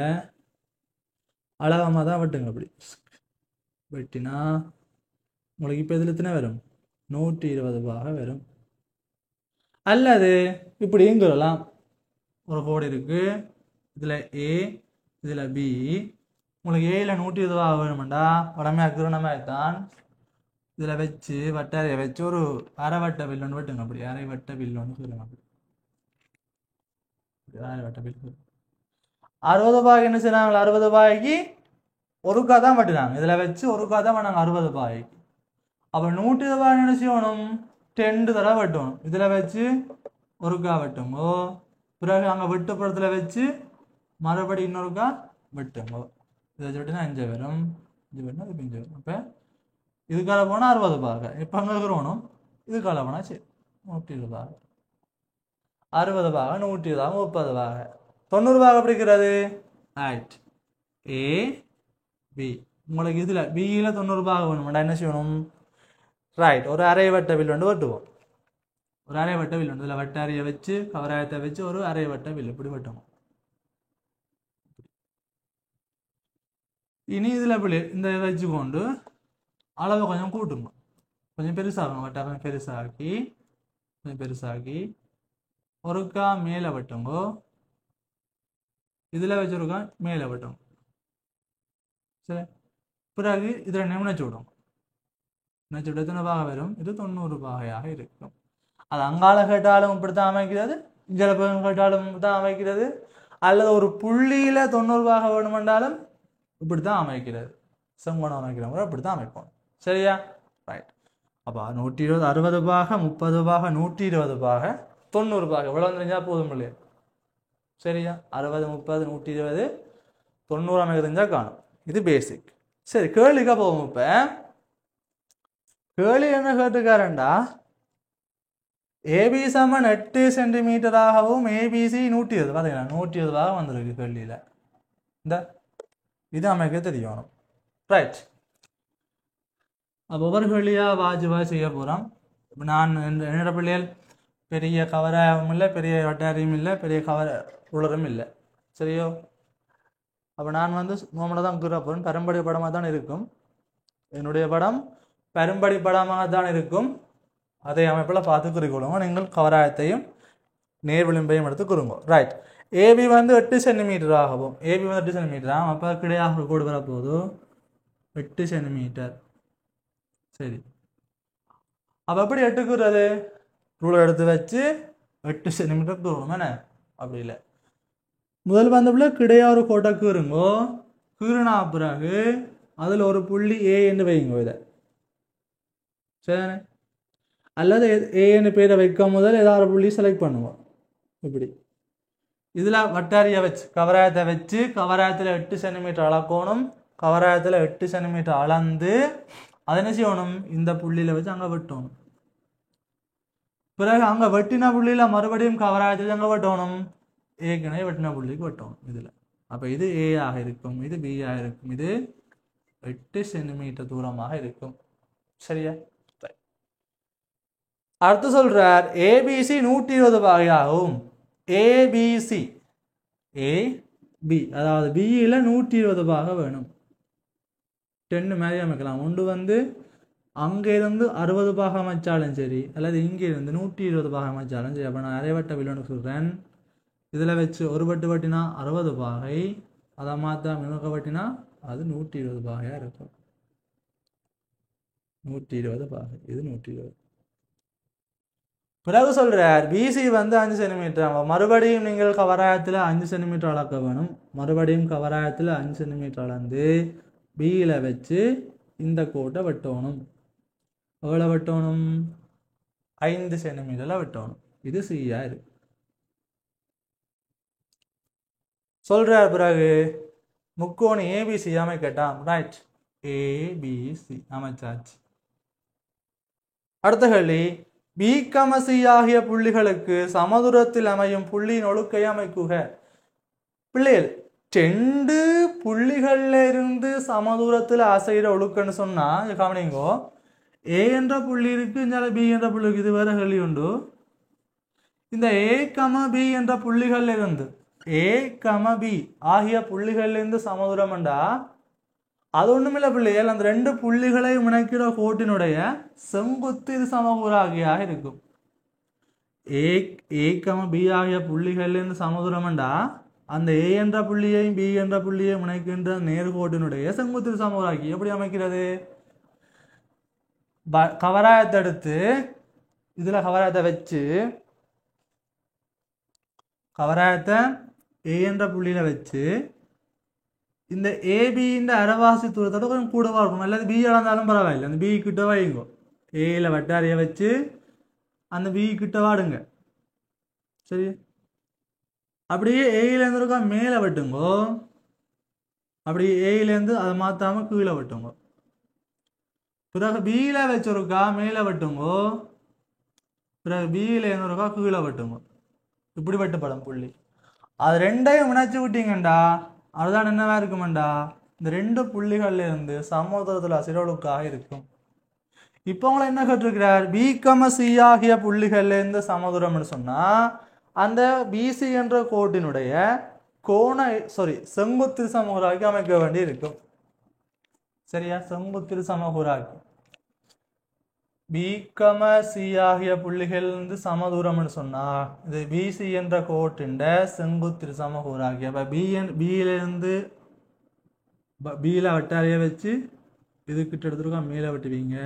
அளவாக தான் வெட்டுங்க. அப்படி வெட்டினா உங்களுக்கு இப்போ இதில் எத்தனை வரும், 120 பாகை வரும். அல்லது இப்படியும் சொல்லலாம், ஒரு கோடு இருக்கு, இதில் ஏ இதில் பி, உங்களுக்கு ஏயில் 120 பாகை வேணுமெண்டா உடமையாக திருணமாகத்தான் இதில் வச்சு வட்டாரையை வச்சு ஒரு அரை வட்ட பில் ஒன்று வெட்டுங்க. அப்படி அரை வட்ட பில் ஒன்று சொல்லுங்க. அப்படி அரை வட்ட பில் 60 பாகை என்ன செய்யறாங்க, 60 பாகைக்கு ஒருக்கா தான் வெட்டுறாங்க. இதில் வச்சு ஒருக்கா தான் பண்ணாங்க 60 பாகைக்கு. அப்போ 120 பாகை என்ன செய்யணும், 2 தடவை வெட்டணும். இதில் வச்சு ஒருக்கா வெட்டுங்கோ, பிறகு அங்கே வெட்டுப்புறத்தில் வச்சு மறுபடி இன்னொருக்கா வெட்டுங்கோ. இதை வச்சுட்டுனா 5 வரும், 5 வேணும், அது 5 வரும். அப்போ இதுக்கால போனால் 60 பாகை. இப்போ அங்கே இருக்கிறோனும் இதுக்கால போனால் சரி 120 பாகை, 60 பாகை 120 30 பாகை 90 பாகை பிடிக்கிறது. ரைட். ஏ பி உங்களுக்கு இதில் பியில் 90 பாகை வேணும்டா என்ன செய்யணும், ரைட், ஒரு அரை வட்ட வில் வந்து வெட்டுவோம். ஒரு அரை வட்ட வில் வந்து இதில் வட்டாரியை வச்சு கவராயத்தை வச்சு ஒரு அரை வட்ட வில் இப்படி வெட்டுவோம். இனி இதில் இப்படி இந்த வச்சுக்கொண்டு அளவை கொஞ்சம் கூட்டுங்க, கொஞ்சம் பெருசாகணும். வட்டாரம் பெருசாக்கி கொஞ்சம் பெருசாக்கி ஒருக்கா மேலே வெட்டுங்கோ, இதில் வச்சுருக்கா மேலே வெட்டுங்க. சரி, பிறகு இதில் நிமிச்சு விடுங்க. நினைச்சு விட எத்தனை பாகை வரும்? இது 90 பாகையாக இருக்கும். அது அங்கால கேட்டாலும் இப்படித்தான் அமைக்கிறது, இங்கே கேட்டாலும் தான் அமைக்கிறது, அல்லது ஒரு புள்ளியில 90 பாகை வேணுமென்றாலும் இப்படித்தான் அமைக்கிறது. செங்கோணம் அமைக்கிற முறை இப்படித்தான் அமைப்போம். சரியா? ரைட். அப்போ 120 60 பாகை, 30 பாகை, 120 பாகை, 90 பாகை இவ்வளோ தெரிஞ்சா போதும் இல்லையா? சரியா? 60 30 120 90 அமைக்க தெரிஞ்சா காணும். இது பேசிக். சரி, கேள்விக்கா போவோம். இப்போ கேள்வி என்ன கேட்டுக்காரண்டா, ஏபி சமன் 8 சென்டிமீட்டராகவும் ஏபிசி 120 பார்த்தீங்களா 120 பாக வந்திருக்கு கேள்வியில். இந்த இது அமைக்க தெரியணும். ரைட். அப்போ ஒவ்வொரு கேள்வியாக வாஜிவாக செய்ய போகிறோம். இப்போ நான் என்னோட பிள்ளைகள் பெரிய கவராகவும் இல்லை, பெரிய வட்டாரியும் இல்லை, பெரிய கவர் உலரும் இல்லை. சரியோ? அப்போ நான் வந்து நோமலை தான் கூற போகிறேன். பரம்பரை படமாக தான் இருக்கும். என்னுடைய படம் பெரும்படி படமாக தான் இருக்கும். அதே அமைப்பில் பார்த்து குறிக்கொள்ளுங்க. நீங்கள் கவராயத்தையும் நேர் விளிம்பையும் எடுத்து கூறுங்க. ரைட். ஏபி வந்து 8 சென்டிமீட்டர் ஆகவும், ஏபி வந்து 8 சென்டிமீட்டர் ஆகும். அப்போ கிடையாக கோடு வரப்போகுது 8 சென்டிமீட்டர். சரி, அப்போ எப்படி எட்டுக்குறது? ரூலர் எடுத்து வச்சு 8 சென்டிமீட்டர் கூறணும். என்ன அப்படி இல்லை, முதல் வந்தப்பல கிடையா ஒரு கோட்டை கீறுங்கோ. கீறுனா பிறகு அதில் ஒரு புள்ளி ஏ என்று வைங்க. இதை சரி, அல்லது ஏன்னு பேரை வைக்கும் முதல் ஏதாவது புள்ளி செலக்ட் பண்ணுவோம். இப்படி இதில் வட்டாரியை வச்சு கவராயத்தை வச்சு கவராயத்தில் 8 சென்டிமீட்டர் அளக்கணும். கவராயத்தில் 8 சென்டிமீட்டர் அளந்து அதை என்ன செய்யணும்? இந்த புள்ளியில் வச்சு அங்கே வெட்டணும். பிறகு அங்கே வெட்டின புள்ளியில் மறுபடியும் கவராயத்தில் அங்கே வெட்டணும். ஏற்கனவே வெட்டின புள்ளிக்கு வெட்டணும் இதில். அப்போ இது ஏ ஆக இருக்கும், இது பி ஆக இருக்கும், இது 8 சென்டிமீட்டர் தூரமாக இருக்கும். சரியா? அடுத்து சொல்றார், ஏபிசி 120 பாகையாகும். ஏபிசி ஏபி அதாவது பியில் 120 பாகை வேணும். 10 மாதிரி அமைக்கலாம். ஒன்று வந்து அங்கே இருந்து 60 பாகை அமைச்சாலும் சரி, அல்லது இங்கே இருந்து 120 பாகை அமைச்சாலும் சரி. அப்போ நான் அரைவட்ட வில்லோன்னு சொல்கிறேன். இதில் வச்சு ஒரு வட்டு வட்டினா 60 பாகை, அதை மாற்ற மினுக்க வட்டினா அது 120 பாகையாக இருக்கும். 120 பாகை, இது 120. பிறகு சொல்றார், பிசி வந்து 5 சென்டிமீட்டர். மறுபடியும் நீங்கள் கவராயத்தில் 5 சென்டிமீட்டர் அளக்க வேணும். மறுபடியும் கவராயத்தில் 5 சென்டிமீட்டர் அளந்து பியில் வச்சு இந்த கோட்டை வெட்டணும். எவ்வளோ வெட்டணும்? 5 சென்டிமீட்டரில் வெட்டணும். இது சியா இருக்கு. சொல்றார் பிறகு முக்கோணி ஏபிசி அமைக்கட்டாம். ரைட், ஏபிசி அமைச்சாச்சு. அடுத்த கேள்வி, பி சி ஆகிய புள்ளிகளுக்கு சமதூரத்தில் அமையும் புள்ளியின் ஒழுக்கை அமைக்குக. பிள்ளைகள் 2 புள்ளிகள்ல இருந்து சமதூரத்தில் அசைகிற ஒழுக்கன்னு சொன்னா கவனிங்கோ. ஏ என்ற புள்ளி இருக்கு, இந்த பி என்ற புள்ளி இருக்கு. இது வேற கேள்வி உண்டு. இந்த ஏ பி என்ற புள்ளிகள்ல இருந்து ஏ பி ஆகிய புள்ளிகள்ல இருந்து சமதூரம் என்றா அது ஒண்ணுமில்ல பிள்ளைகள், அந்த 2 புள்ளிகளை இணைக்கிற கோட்டினுடைய செங்குத்து இது சமகூறாகியாக இருக்கும். ஏ பி ஆகிய புள்ளிகள்ல இருந்து சமதூரம் என்றா அந்த ஏ என்ற புள்ளியையும் பி என்ற புள்ளியையும் இணைக்கின்ற நேர்கோட்டினுடைய செங்குத்து சமகூறாகி எப்படி அமைக்கிறது? கவராயத்தை எடுத்து இதுல கவராயத்தை வச்சு கவராயத்தை ஏ என்ற புள்ளியில வச்சு இந்த ஏபியின் அரைவாசி தூரத்தோட கொஞ்சம் கூடவா இருக்கும். அல்லது பி இழந்தாலும் பரவாயில்லை, அந்த பி கிட்ட வைங்கோ. ஏல வட்டாரிய வச்சு அந்த பி கிட்ட வாடுங்க. சரி, அப்படியே ஏயிலேருந்து இருக்கா மேலே வெட்டுங்கோ. அப்படி ஏயிலேருந்து அதை மாற்றாம கீழே வெட்டுங்கோ. பிறகு பியில வச்சிருக்கா மேலே வெட்டுங்கோ. பிறகு பியிலேருந்து இருக்கா கீழே வெட்டுங்கோ. இப்படி வெட்டுப்படும் புள்ளி. அது 2ஐயும் இணைச்சு விட்டீங்கண்டா அதுதான் என்னவா இருக்குமெண்டா இந்த 2 புள்ளிகள்ல இருந்து சமதூரத்தில் சிறொழுக்காக இருக்கும். இப்போ உங்களை என்ன கேட்டிருக்கிறார்? பி சி ஆகிய புள்ளிகள்ல இருந்து சமதூரம்னு சொன்னா அந்த பிசி என்ற கோட்டினுடைய செங்குத்து சமகூறாக்கி அமைக்க வேண்டி இருக்கும். சரியா? செங்குத்து சமகூறாக்கி பி, சி ஆகிய புள்ளிகள் வந்து சமதூரம்னு சொன்னா இது பிசி என்ற கோட்டின் செங்குத்து சமகூறாகிய பியிலிருந்து பியில் வட்டாரையை வச்சு இது கிட்ட எடுத்துருக்கா மேலே வெட்டுவீங்க,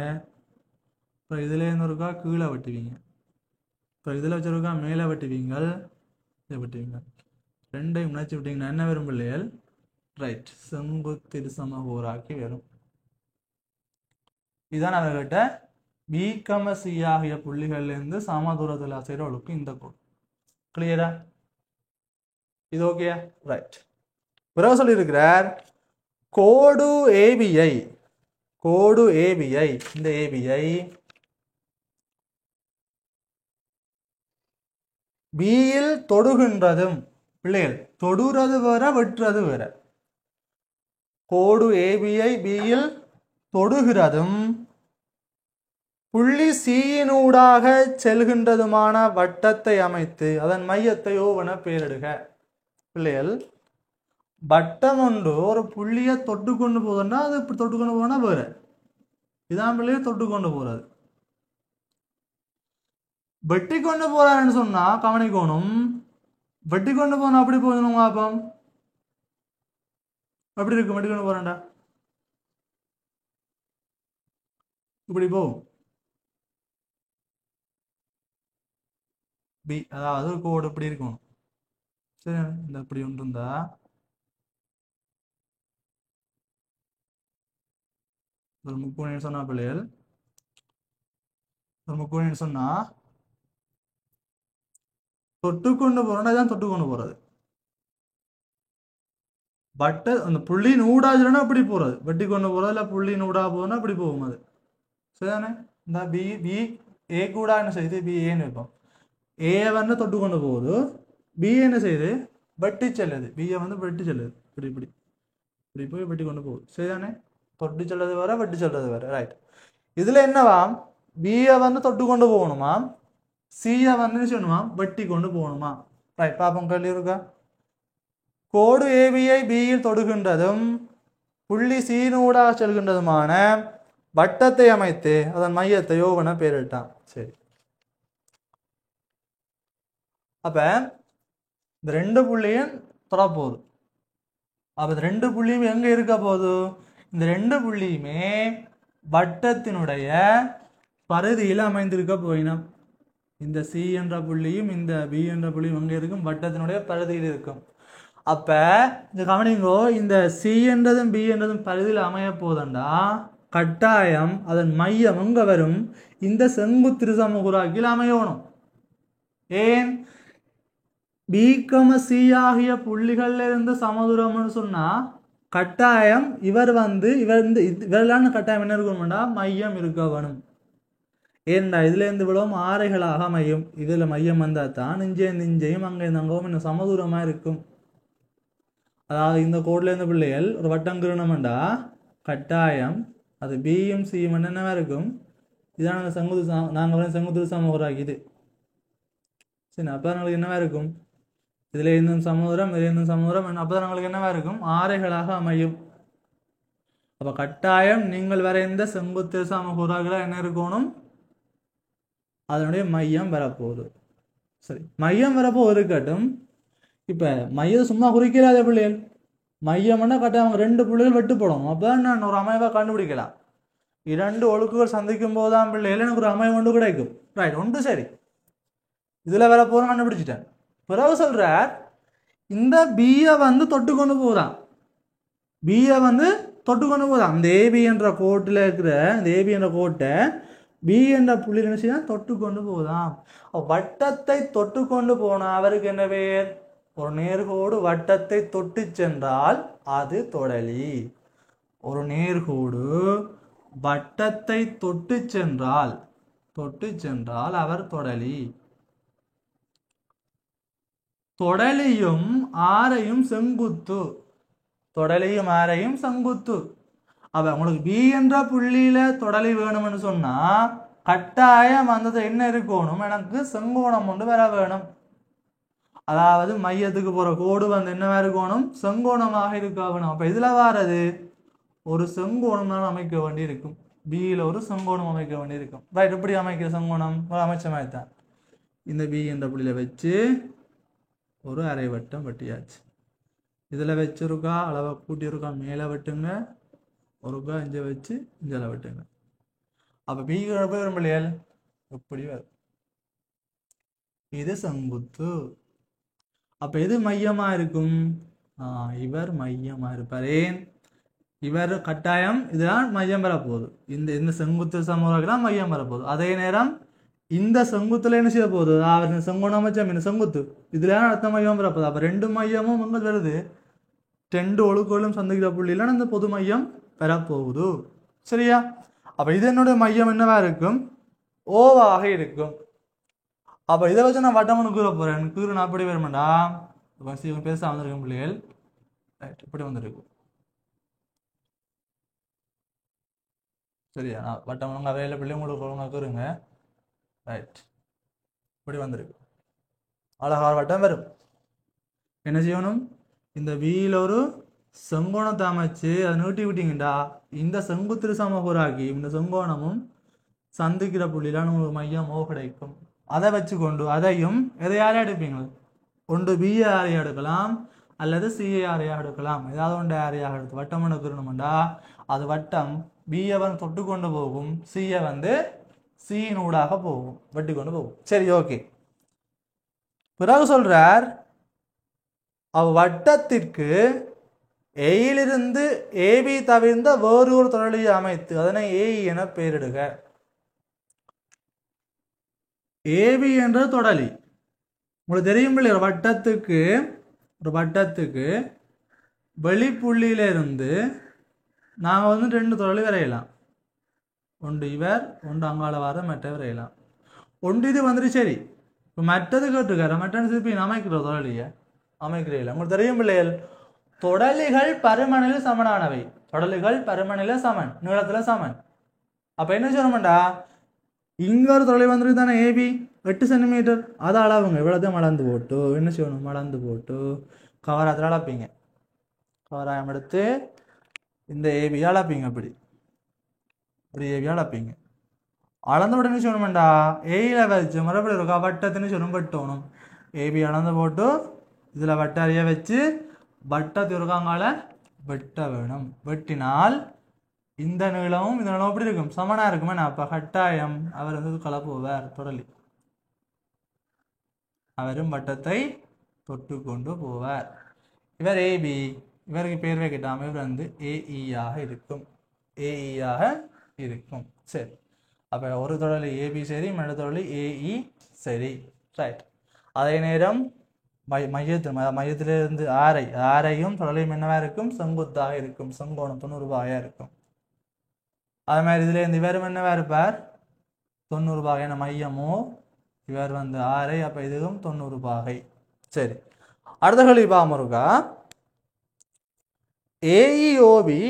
அப்புறம் இதுலேருந்து இருக்கா கீழே வெட்டுவீங்க, அப்புறம் இதில் வச்சிருக்கா மேலே வெட்டுவீங்க, இதை வெட்டுவீங்க, ரெண்டையும் நினைச்சு விட்டீங்கன்னா என்ன வரும் பிள்ளைகள்? ரைட், செங்குத்து சமகூறாக்கி வரும். இதுதான் அவர்கிட்ட பி, சி ஆகிய புள்ளிகள்லேருந்து சமதூரத்தில் செய்கிற ஒழுக்கு இந்த கோடு. கிளியரா? இது ஓகேயா? ரைட். பிறகு சொல்லியிருக்கிறார் கோடு ஏபிஐ, கோடு ஏபிஐ, இந்த ஏபிஐ பியில் தொடுகின்றதும், பிள்ளைகள் தொடுறது வேற வெட்டுறது வேற. கோடு ஏபிஐ பியில் தொடுகிறதும் புள்ளி சியினூடாக செல்கின்றதுமான வட்டத்தை அமைத்து அதன் மையத்தை ஓவென பெயரிடுக. பிள்ளைகள் வட்டம் ஒன்று ஒரு புள்ளியை தொட்டு கொண்டு போகுதுன்னா அது இப்படி தொட்டு கொண்டு போனா வேற. இதான் பிள்ளைய தொட்டு கொண்டு போறது. வெட்டி கொண்டு போறாருன்னு சொன்னா கவனிக்கணும், வெட்டி கொண்டு போனா அப்படி போகணும். பாப்போம் அப்படி இருக்கு, வெட்டி கொண்டு போறேன்டா இப்படி போகும். பி அதாவது ஒரு கோடு இப்படி இருக்கணும். சரி, இந்த இப்படி ஒன்று இருந்தா ஒரு முக்கோணம் சொன்னா பிள்ளைகள், ஒரு முக்கோணம் சொன்னா தொட்டு கொண்டு போறோம்னா இதான் தொட்டு கொண்டு போறது. பட் அந்த புள்ளி நூடாச்சுன்னா அப்படி போறது, வெட்டி கொண்டு போறது இல்லை புள்ளி நூடா போகுதுன்னா அப்படி போகும். அது சரிதானே? இந்த பி பி ஏ கூட என்ன செய்யுது? பி ஏன்னு வைப்போம். ஏ வந்து தொட்டு கொண்டு போகுது, பி என்ன செய்யுது? வெட்டி செல்லுது. பிஏ வந்து வெட்டி செல்லுது, இப்படி இப்படி இப்படி போய் வெட்டி கொண்டு போகுது. சரிதானே? தொட்டு செல்றது வேற, வெட்டி செல்றது வேற. ரைட். இதுல என்னவாம்? பிஏ வந்து தொட்டு கொண்டு போகணுமா, சிஏ வந்து செய்யணுமா? வெட்டி கொண்டு போகணுமா? ரைட், பாப்போம். கேள்வி இருக்கா? கோடு ஏபிஐ பியில் தொடுகின்றதும் புள்ளி சீனூடாக செல்கின்றதுமான வட்டத்தை அமைத்து அதன் மையத்தை ஓவென பெயரிட்டான். சரி, அப்ப இந்த ரெண்டு புள்ளியும் தொடப்போகுது. அப்ப இந்த ரெண்டு புள்ளியும் எங்க இருக்க போகுது? இந்த ரெண்டு புள்ளியுமே வட்டத்தினுடைய பரிதியில் அமைந்திருக்க போயினோம். இந்த சி என்ற புள்ளியும் இந்த பி என்ற புள்ளியும் எங்க இருக்கும்? வட்டத்தினுடைய பரிதியில் இருக்கும். அப்ப இந்த கவனிங்கோ, இந்த சி என்றதும் பி என்றதும் பரிதியில் அமைய போதண்டா கட்டாயம் அதன் மையம் எங்க வரும்? இந்த செங்குத்து சமகூறாக்கில் அமையணும். ஏன்? பி, சி ஆகிய புள்ளிகள்ல இருந்து சமதூரம்னு சொன்னா கட்டாயம் இவர் வந்து இவரெல்லாம் கட்டாயம் என்ன இருக்கணும்டா? மையம் இருக்க வேணும். ஏன்டா இதுல இருந்து விடவும் ஆரைகளாக அமையும். இதுல மையம் வந்தா தான் நெஞ்சையும் அங்கே அங்கவும் இன்னும் சமதூரமா இருக்கும். அதாவது இந்த கோட்ல இருந்த பிள்ளைகள் ஒரு வட்டம் கிரணம்டா கட்டாயம் அது பியும் சியும் என்னவா இருக்கும்? இதான் நாங்கள் செங்குத்து சமூகராகிது. சரி, அப்போ நாங்களுக்கு என்னவா இருக்கும்? இதுல இருந்தும் சமூகம், இதுல இருந்தும் சமூகம், அப்போ நாங்களுக்கு என்னவா இருக்கும்? ஆரைகளாக அமையும். அப்ப கட்டாயம் நீங்கள் வரைந்த செங்குத்து சமூகராக என்ன இருக்கணும்? அதனுடைய மையம் வரப்போகுது. சரி, மையம் வரப்போ இருக்கட்டும். இப்ப மையம் சும்மா குறிக்கிறாத பிள்ளைகள், மையம்னா கட்டாயம் ரெண்டு புள்ளிகள் வெட்டு போடணும். அப்பதான் நான் ஒரு அமைவை கண்டுபிடிக்கலாம். இரண்டு ஒழுக்குகள் சந்திக்கும் போதுதான் பிள்ளைகள் எனக்கு ஒரு அமைவு ஒன்று கிடைக்கும். ரைட், ஒன்று சரி. இதுல வர போற கண்டுபிடிச்சிட்டேன். பிறகு சொல்ற இந்த பியை வந்து தொட்டு கொண்டு போதான், பியை வந்து தொட்டு கொண்டு போதான். இந்த ஏபி என்ற கோட்டில் இருக்கிற இந்த ஏபி என்ற கோட்டை பி என்ற புள்ளி நினைச்சுதான் தொட்டு கொண்டு போதான். வட்டத்தை தொட்டு கொண்டு போனா அவருக்கு என்ன பேர்? ஒரு நேர்கோடு வட்டத்தை தொட்டு சென்றால் அது தொடலி. ஒரு நேர்கோடு வட்டத்தை தொட்டு சென்றால் அவர் தொடலி. தொடலியும் ஆரையும் செங்குத்து, தொடலியும் ஆரையும் செங்குத்து. அப்ப உங்களுக்கு பி என்ற புள்ளியில தொடலி வேணும்னு சொன்னா கட்டாயம் வந்தது என்ன இருக்கணும்? எனக்கு செங்கோணம் ஒன்று வர வேணும். அதாவது மையத்துக்கு போற கோடு வந்து என்னவா இருக்கணும்? செங்கோணமாக இருக்க வேணும். அப்ப இதுல வாரது ஒரு செங்கோணம் தான் அமைக்க வேண்டி இருக்கும். பியில் ஒரு செங்கோணம் அமைக்க வேண்டியிருக்கும். ரைட், எப்படி அமைக்கிற செங்கோணம் அமைச்ச மாதிரி தான். இந்த பி என்ற புள்ளியில் வச்சு ஒரு அரை வட்டம் வெட்டியாச்சு. இதில் வச்சிருக்கா அளவை கூட்டியிருக்கா மேலே வெட்டுங்க, ஒருக்கா இங்கே வச்சு இங்கே வெட்டுங்க. அப்போ பி வரும் பிள்ளைகள் எப்படி வரும்? இது செங்குத்து. அப்போ எது மையமாக இருக்கும்? இவர் மையமாக இருப்பாரேன். இவர் கட்டாயம் இதுதான் மையம் பெறப்போகுது. இந்த செங்குத்து சமூகலாம் மையம் பெறப்போகுது. அதே நேரம் இந்த செங்குத்துல என்ன செய்ய போகுது? அவர் செங்கோணம் அமைச்சம் இந்த செங்குத்து இதுல அடுத்த மையம் பெறப்போகுது. அப்போ ரெண்டு மையமும் எங்கே வருது? ரெண்டு ஒழுக்கோளும் சந்திக்கிற புள்ளியில அந்த பொது மையம் பெறப்போகுது. சரியா? அப்போ இது என்னுடைய மையம் என்னவா இருக்கும்? ஓவாக இருக்கும். அப்போ இதை வச்சு நான் வட்டம்னு கூற போறேன். கூறு நான் அப்படி வருமாண்டா பேச வந்திருக்கேன் பிள்ளைகள். ரைட், இப்படி வந்துருக்கும். சரியா? நான் வட்டம் ஒழுங்காக வேலை பிள்ளை உங்களுக்கு ஒழுங்காக கூறுங்க. ரைட், இப்படி வந்திருக்கு. அழகாக வட்டம் வரும். என்ன செய்யணும்? இந்த வீல் ஒரு செங்கோணத்தை அமைச்சு அதை நீட்டி விட்டீங்கடா, இந்த செங்குத்திரு சமகூராக்கி இந்த செங்கோணமும் சந்திக்கிற புள்ளியில உங்களுக்கு மையம் ஓ கிடைக்கும். அதை வச்சு கொண்டு அதையும் எதையாரையா எடுப்பீங்க? ஒன்று பிஏ ஆரையா எடுக்கலாம் அல்லது சிஏ ஆரையா எடுக்கலாம். ஏதாவது ஒன்று ஆரையாக எடுத்து வட்டம் எடுக்கணும்டா, அது வட்டம் பிஏ வந்து தொட்டு கொண்டு போகும், சிஏ வந்து சியினூடாக போகும், வெட்டி கொண்டு போகும். சரி, ஓகே. பிறகு சொல்றார், அவ்வட்டத்திற்கு ஏயிலிருந்து ஏபி தவிர்ந்த வேறு ஒரு தொடரியை அமைத்து அதனை ஏ என பெயரிடுக. ஏபி என்ற தொடலி உங்களுக்கு தெரியும் இல்லையா? ஒரு வட்டத்துக்கு வெளிப்புள்ளியிலிருந்து நாங்கள் வந்து ரெண்டு தொடலி வரையலாம். ஒன்று இவர், ஒன்று அங்காள வார மற்ற வரையலாம். ஒன்று இது வந்துட்டு சரி. இப்போ மற்றது கேட்டுக்கார மற்ற திருப்பி அமைக்கிற தொடலியை அமைக்கிறீர்கள். உங்களுக்கு தெரியும் பிள்ளைகள், தொடலிகள் பருமனில் சமனானவை. தொடலிகள் பருமனில சமன், நீளத்துல சமன். அப்ப என்ன சொல்லணும்டா, இங்க ஒரு தொடலி வந்துருக்கு தானே ஏபி 8 சென்டிமீட்டர். அதை அளவுங்க இவ்வளோதான் மலர்ந்து போட்டு என்ன செய்யணும்? மலர்ந்து போட்டு கவராத்தில் அளப்பீங்க. கவராயம் எடுத்து இந்த ஏபி அளப்பீங்க. இப்படி ஏபி அளப்பீங்க. அளந்த உடனே சொல்லணும்டா, ஏயில வச்சு மறுபடியும் இருக்கா வட்டத்தின்னு சொல்லணும் வெட்டணும். ஏபி அளந்து போட்டு இதில் வட்டாரியை வச்சு வட்டத்து இருக்காங்கால வெட்ட வேணும். வெட்டினால் இந்த நீளமும் இந்த நீளம் எப்படி இருக்கும்? சமனா இருக்குமே. அப்போ கட்டாயம் அவர் வந்து கலப்புவார் தொடலி. அவரும் வட்டத்தை தொட்டு கொண்டு போவார். இவர் ஏபி, இவருக்கு பேர் வைக்கிட்டாம இவர் வந்து ஏஇயாக இருக்கும். ஏஇயாக இருக்கும். சரி, அப்போ ஒரு தொடலி ஏபி சரி, மற்ற தொடலி ஏஇ சரி. ரைட். அதே நேரம் மையத்திலிருந்து ஆரையும் தொடலையும் என்னவா இருக்கும்? செங்குத்தாக இருக்கும். செங்கோணம் 90 பாகையா இருக்கும். அதே மாதிரி இதுல இருந்து இவரும் என்னவா இருப்பார்? 90 பாகையான மையமோ, இவர் வந்து ஆரை, அப்ப இதுவும் 90 பாகை. சரி, அடுத்த கேள்வி பாமருக்கா. ஏஇஓபி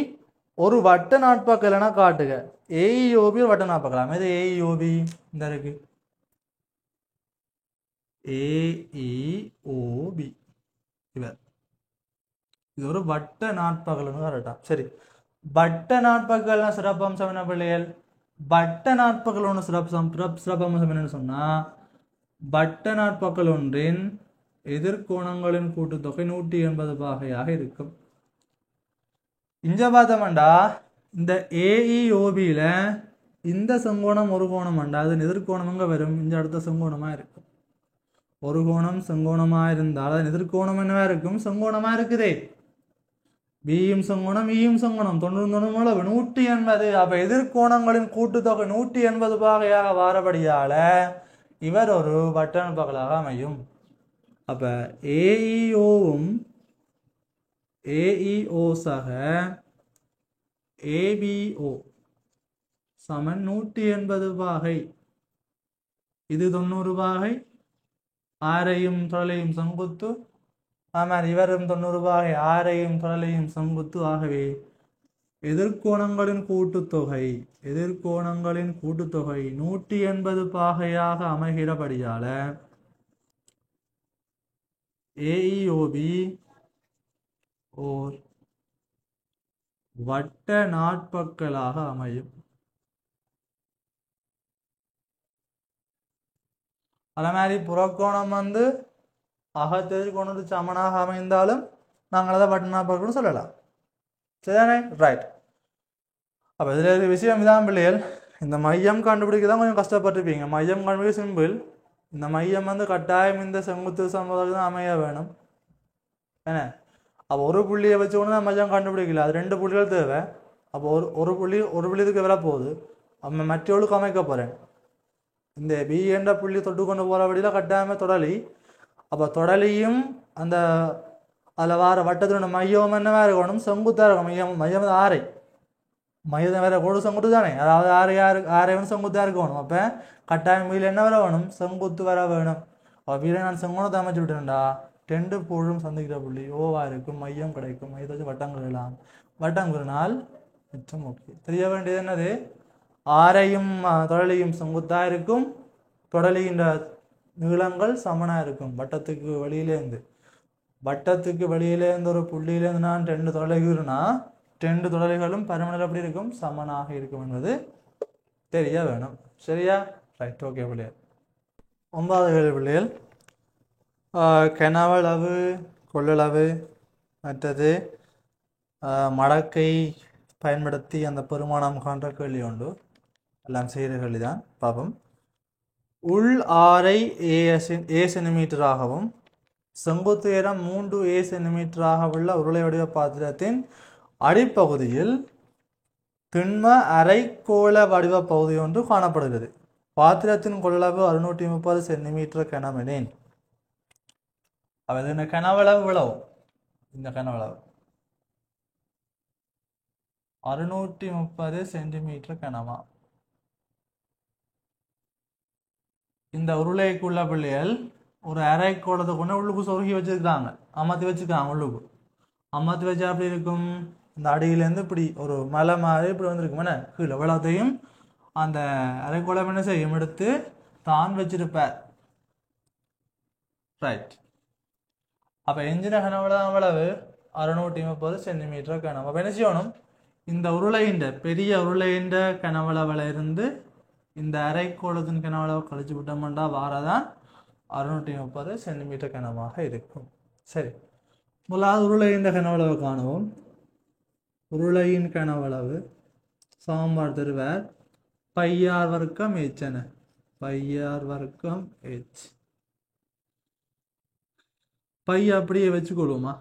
ஒரு வட்ட நாட்பக்கல் என காட்டுக. ஏஇஓபி ஒரு வட்ட நாட்பக்கலாம். இது ஏஇஓபி இந்த இருக்கு. ஏஇஓபி இவர் இது ஒரு வட்ட நாட்பகல்னு கரெக்டா? சரி, வட்ட நாட்பகல்னா சிறப்பம்சம் என்ன பிள்ளைகள்? வட்ட நாட்பகல் ஒன்று சிறப்பம்சம் என்னன்னு சொன்னா, வட்ட நாட்பகல் ஒன்றின் எதிர்கோணங்களின் கூட்டுத்தொகை 180 பாகையாக இருக்கும். இங்க பார்த்தோம்டா, இந்த ஏஇஓபியில இந்த செங்கோணம் ஒரு கோணம் அண்டா, அதன் எதிர்கோணம் எங்க வரும்? இந்த அடுத்த செங்கோணமா இருக்கும். ஒரு கோணம் செங்கோணமா இருந்தால் அதன் எதிர்கோணம் என்னவா இருக்கும்? செங்கோணமா இருக்குதே. பியும் செங்கோணம், ஈயும் செங்கோணம், 90 180. அப்ப எதிர்கோணங்களின் கூட்டுத்தொகை 180 பாகையாக வாரபடியால இவர் ஒரு வட்ட நாட்பகலாக அமையும். அப்ப ஏஇஓவும் ஏஇஓ சக ஏபிஓ சமன் 180 பாகை. இது 90 பாகை. ஆரையும் தொடலையும் செங்குத்து. ஆமாம், இவரும் 90 பாகை. ஆரையும் தொடலையும் செங்குத்து. ஆகவே எதிர்கோணங்களின் கூட்டுத்தொகை 180 பாகையாக அமைகிறபடியால ஏஇஓபி ஓர் வட்ட நாட்பக்கலாக அமையும். அதே மாதிரி புறக்கோணம் வந்து அகத்தெதிர் கோணத்துக்கு சமனாக அமைந்தாலும் நாங்கள் அதை வட்டநாற்பது சொல்லலாம். சரிதானே? ரைட். அப்போ இதில் இருக்கிற விஷயம் இதான் பிள்ளைகள். இந்த மையம் கண்டுபிடிக்க தான் கொஞ்சம் கஷ்டப்பட்டுருப்பீங்க. மையம் கண்டுபிடிக்க சிம்பிள். இந்த மையம் வந்து கட்டாயம் இந்த செங்குத்து சமதளத்துக்கு தான் அமைய வேணும். என்ன? அப்போ ஒரு புள்ளியை வச்சு கொண்டு தான் மையம் கண்டுபிடிக்கல. அது 2 புள்ளிகள் தேவை. அப்போ ஒரு புள்ளி இதுக்கு வர போகுது. அப்போ மற்றவளுக்கு அமைக்க போகிறேன். இந்த பி என்ற புள்ளி தொட்டு கொண்டு போகிற வழியில் கட்டாயமே தொடலி. அப்போ தொடலியும் அந்த அதில் வர வட்டத்தோட மையம் என்னவா இருக்கணும்? செங்குத்தாக இருக்கும். மையம் ஆரை மையம் வேற கோடு செங்குத்து தானே, அதாவது ஆரை வந்து செங்குத்தாக இருக்கணும். அப்போ கட்டாயம் வீல் என்ன வர வேணும்? செங்குத்து வர வேணும். அப்போ வீலை நான் செங்கோணத்தை அமைச்சு விட்டேன்டா. 2 புள்ளும் சந்திக்கிற புள்ளி ஓவா இருக்கும், மையம் கிடைக்கும். மையத்தை வச்சு வட்டங்கள் எழுதலாம். வட்டங்குறினால் மிச்சம். ஓகே. தெரிய வேண்டியது என்னது? ஆரையும் தொடலியும் செங்குத்தாக இருக்கும். தொடலின்ற நீளங்கள் சமனாக இருக்கும். வட்டத்துக்கு வெளியிலேருந்து ஒரு புள்ளியிலேருந்து நான் 2 தொடலைகள்னா 2 தொடலைகளும் பருமனில் எப்படி இருக்கும்? சமனாக இருக்கும் என்பது தெரிய வேணும். சரியா? ரைட். ஓகே பிள்ளைகள். 9வது கேள்வி பிள்ளைகள். கனவளவு, கொள்ளளவு, மற்றது மடக்கை பயன்படுத்தி அந்த பெருமானம் காண்ற கேள்வி உண்டு. எல்லாம் செய்கிற கேள்வி தான். பாப்போம். உள் ஆரை ஏ சென்டிமீட்டராகவும் செங்குத்து உயரம் 3 ஏ சென்டிமீட்டராக உள்ள உருளை வடிவ பாத்திரத்தின் அடிப்பகுதியில் திண்ம அரைக்கோள வடிவ பகுதி ஒன்று காணப்படுகிறது. பாத்திரத்தின் கொள்ளளவு 630 சென்டிமீட்டர் கனமெனின். இந்த கனவளவு விளவு, இந்த கனவளவு 630 சென்டிமீட்டர் கனமா. இந்த உருளைக்குள்ள பிள்ளைகள் ஒரு அரைக்கோளத்தை கொண்டு உள்ளுக்கு சொருகி வச்சிருக்காங்க, அமர்த்தி வச்சிருக்காங்க. உள்ளுக்கு அமர்த்தி வச்சா அப்படி இருக்கும். இந்த அடியிலேருந்து இப்படி ஒரு மலை மாதிரி இப்படி வந்துருக்குமே கீழே எவ்வளோத்தையும் அந்த அரைக்கோளம் என்ன செய்யும்? எடுத்து தான் வச்சிருப்பார். ரைட். அப்போ எஞ்சின கனவளவு அவ்வளவு 630 சென்டிமீட்டர் கனம். அப்போ என்ன செய்யணும்? இந்த உருளையின் பெரிய உருளையின் கனவளவில் இருந்து இந்த அரைக்கோளத்தின் கனவளவு கழிச்சு விட்டோம்னா வாரதான் 630 சென்டிமீட்டர் கனமாக இருக்கும். சரி, முதலாவது உருளையின் கனவளவு காணுவோம். உருளையின் கனவளவு சமன்பாடு தருவார் πr வர்க்கம் h என. πr வர்க்கம் h. பை அப்படியே வச்சுக்கொள்வோமா?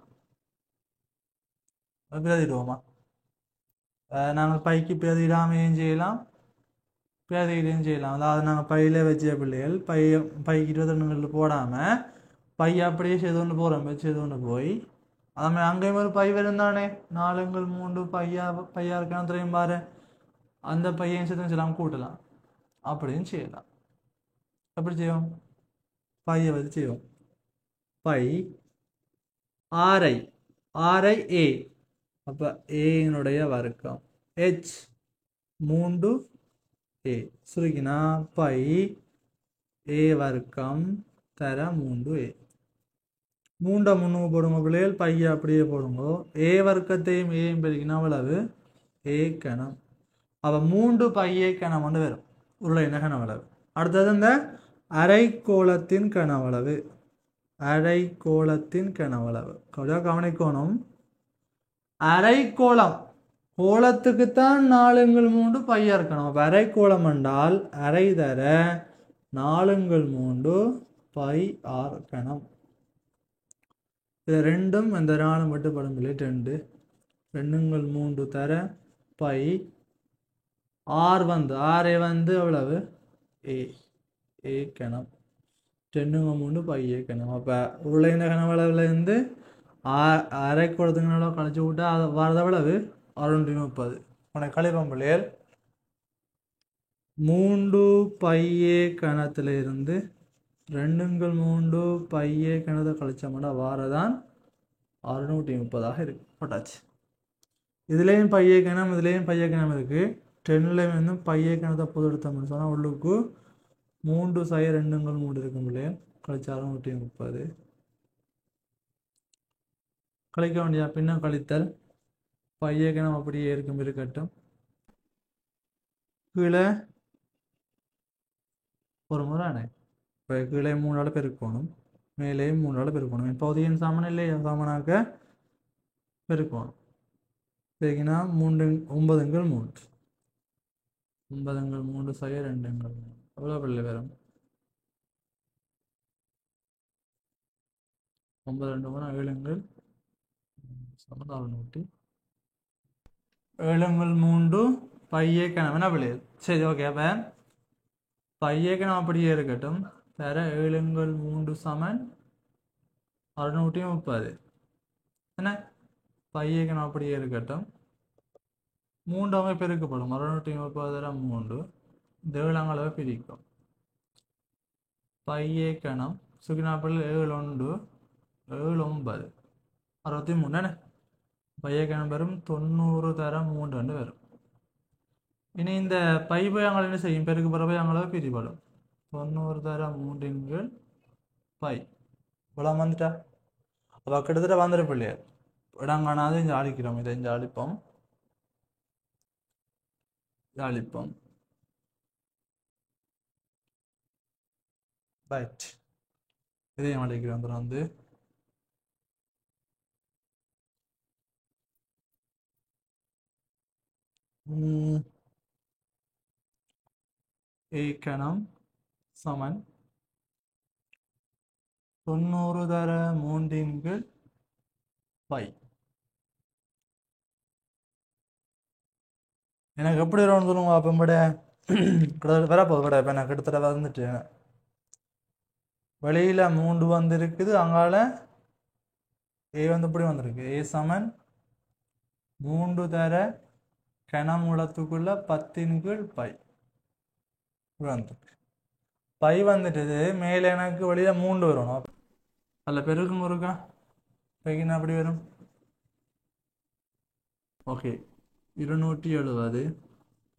பிரதிடுவோமா? நாங்கள் பைக்கு பிரதிடாமையும் செய்யலாம், பிரதியிலையும் செய்யலாம். அதாவது நாங்கள் பையில வச்ச பிள்ளைகள் பைக்கு 22 போடாமல் பை அப்படியே செய்து கொண்டு போகிறோம். செய்து கொண்டு போய் அது அங்கேயும் ஒரு பை வரும் தானே. 4 3 பையா இருக்கான்னு தெரியும் பாரு. அந்த பையன் சேர்த்து செய்யலாம், கூட்டலாம், அப்படின்னு செய்யலாம். எப்படி செய்வோம்? பையை வச்சு செய்வோம். பை ஆரை ஏ. அப்போ ஏனுடைய வர்க்கம் h 3 ஏ சுருக்கினா பை ஏ வர்க்கம் தர 3 ஏ. 3 3 போடுங்க பிள்ளைகள். பையை அப்படியே போடுங்க. ஏ வர்க்கத்தையும் ஏயும் பெருக்கினா அவ்வளவு ஏ கணம். அப்போ 3 பையே கணம் வந்து வரும் உருளையின் கனவளவு. அடுத்தது இந்த அரைக்கோளத்தின் கனவளவு. அரைக்கோளத்தின் கனவளவு கவனிக்கணும். அரைக்கோளம் கோளத்துக்குத்தான் 4 3 பையா இருக்கணும். அப்போ அரைக்கோளம் என்றால் அரை தர 4 3 பை ஆர் கணம். இது ரெண்டும் இந்த 4 மட்டுப்படும் இல்லை. 2 2 3 தர பை ஆர் வந்து ஆரை வந்து எவ்வளவு ஏ கணம். 2 3 பை ஏ கணம். அப்போ உருளையின் கனவளவுல இருந்து அரைக்கோளத்துக்கு அளவு கழிச்சு விட்டா அது வரது எவ்வளவு 630. உனக்கு கழிப்பம் பிள்ளைகள். 3 பை ஏ கணத்துல இருந்து 2 3 பை ஏ கணத்தை கழிச்சோம்னா வாரதான் 630 இருக்கு. போட்டாச்சு. இதுலேயும் பைய கணம், இதுலேயும் பைய கணம் இருக்கு. 10லேயும் வந்து பைய கணத்தை பொது எடுத்தோம்னு சொன்னால் உள்ளுக்கு 3 2 3 இருக்கும் இல்லையா. கழிச்சு 630 கழிக்க வேண்டிய பின்ன கழித்தல் பைய கணம் அப்படியே இருக்கும் இருக்கட்டும். கீழே ஒரு முறை இப்போ கீழே 3ஆல் பெருக்கணும், மேலேயும் 3ஆல் பெருக்கணும். இப்போது என் சமன் இல்லையா, சமனாக்க பெருக்கணும். சரிங்கன்னா 9 × 3 9 × 3 சரி 2 × 3 எவ்வளோ பிள்ளை வரும்? 9 2 3 7 × சமன் 600 7 × 3 பையே கணம் என்ன பிள்ளை? சரி ஓகே. அப்போ பையே கணம் அப்படியே இருக்கட்டும். தர 7 × 3 சமன் 630 என்ன? பையே கணம் அப்படியே இருக்கட்டும். 3 அவங்க பெருக்கப்படும். 630 3 இந்த 7 அளவை பிரிக்கும். பையே கணம் சுகினாப்பிள் 7 1 7 9 63 என்ன? பையே கணம் வரும் 90 தரம் 3 வரும். இனி இந்த பை அங்கே என்ன செய்யும்? பெருக்கு பிறவை அங்களவை பிரிப்படும். 90 தரம் 3 பை இவ்வளோ வந்துட்டா. அப்போ கிட்டத்தட்ட வந்துடு பிள்ளையார். இடம் காணாது இங்கே அழிக்கிறோம். இதை இங்கே அழிப்போம். ரைட், இதையும் அழிக்கிறோம். அப்புறம் வந்து A கணம் சமன் 90 தர 3 பை. எனக்கு எப்படி வரும்னு சொல்லுங்க. அப்போ வரப்போகுது விட. இப்போ எனக்கு கிட்டத்தட்ட வந்துட்டு வெளியில் 3 வந்துருக்குது. அங்கால A வந்து இப்படி வந்திருக்கு. A சமன் 3 தர கனமூலத்துக்குள்ள 10 பை வந்துருக்கு. பை வந்துட்டு மேலே எனக்கு வெளியில் 3 வரணும். அதில் பெருக்கும் இருக்கா பைக்குன்னு அப்படி வரும். ஓகே, 270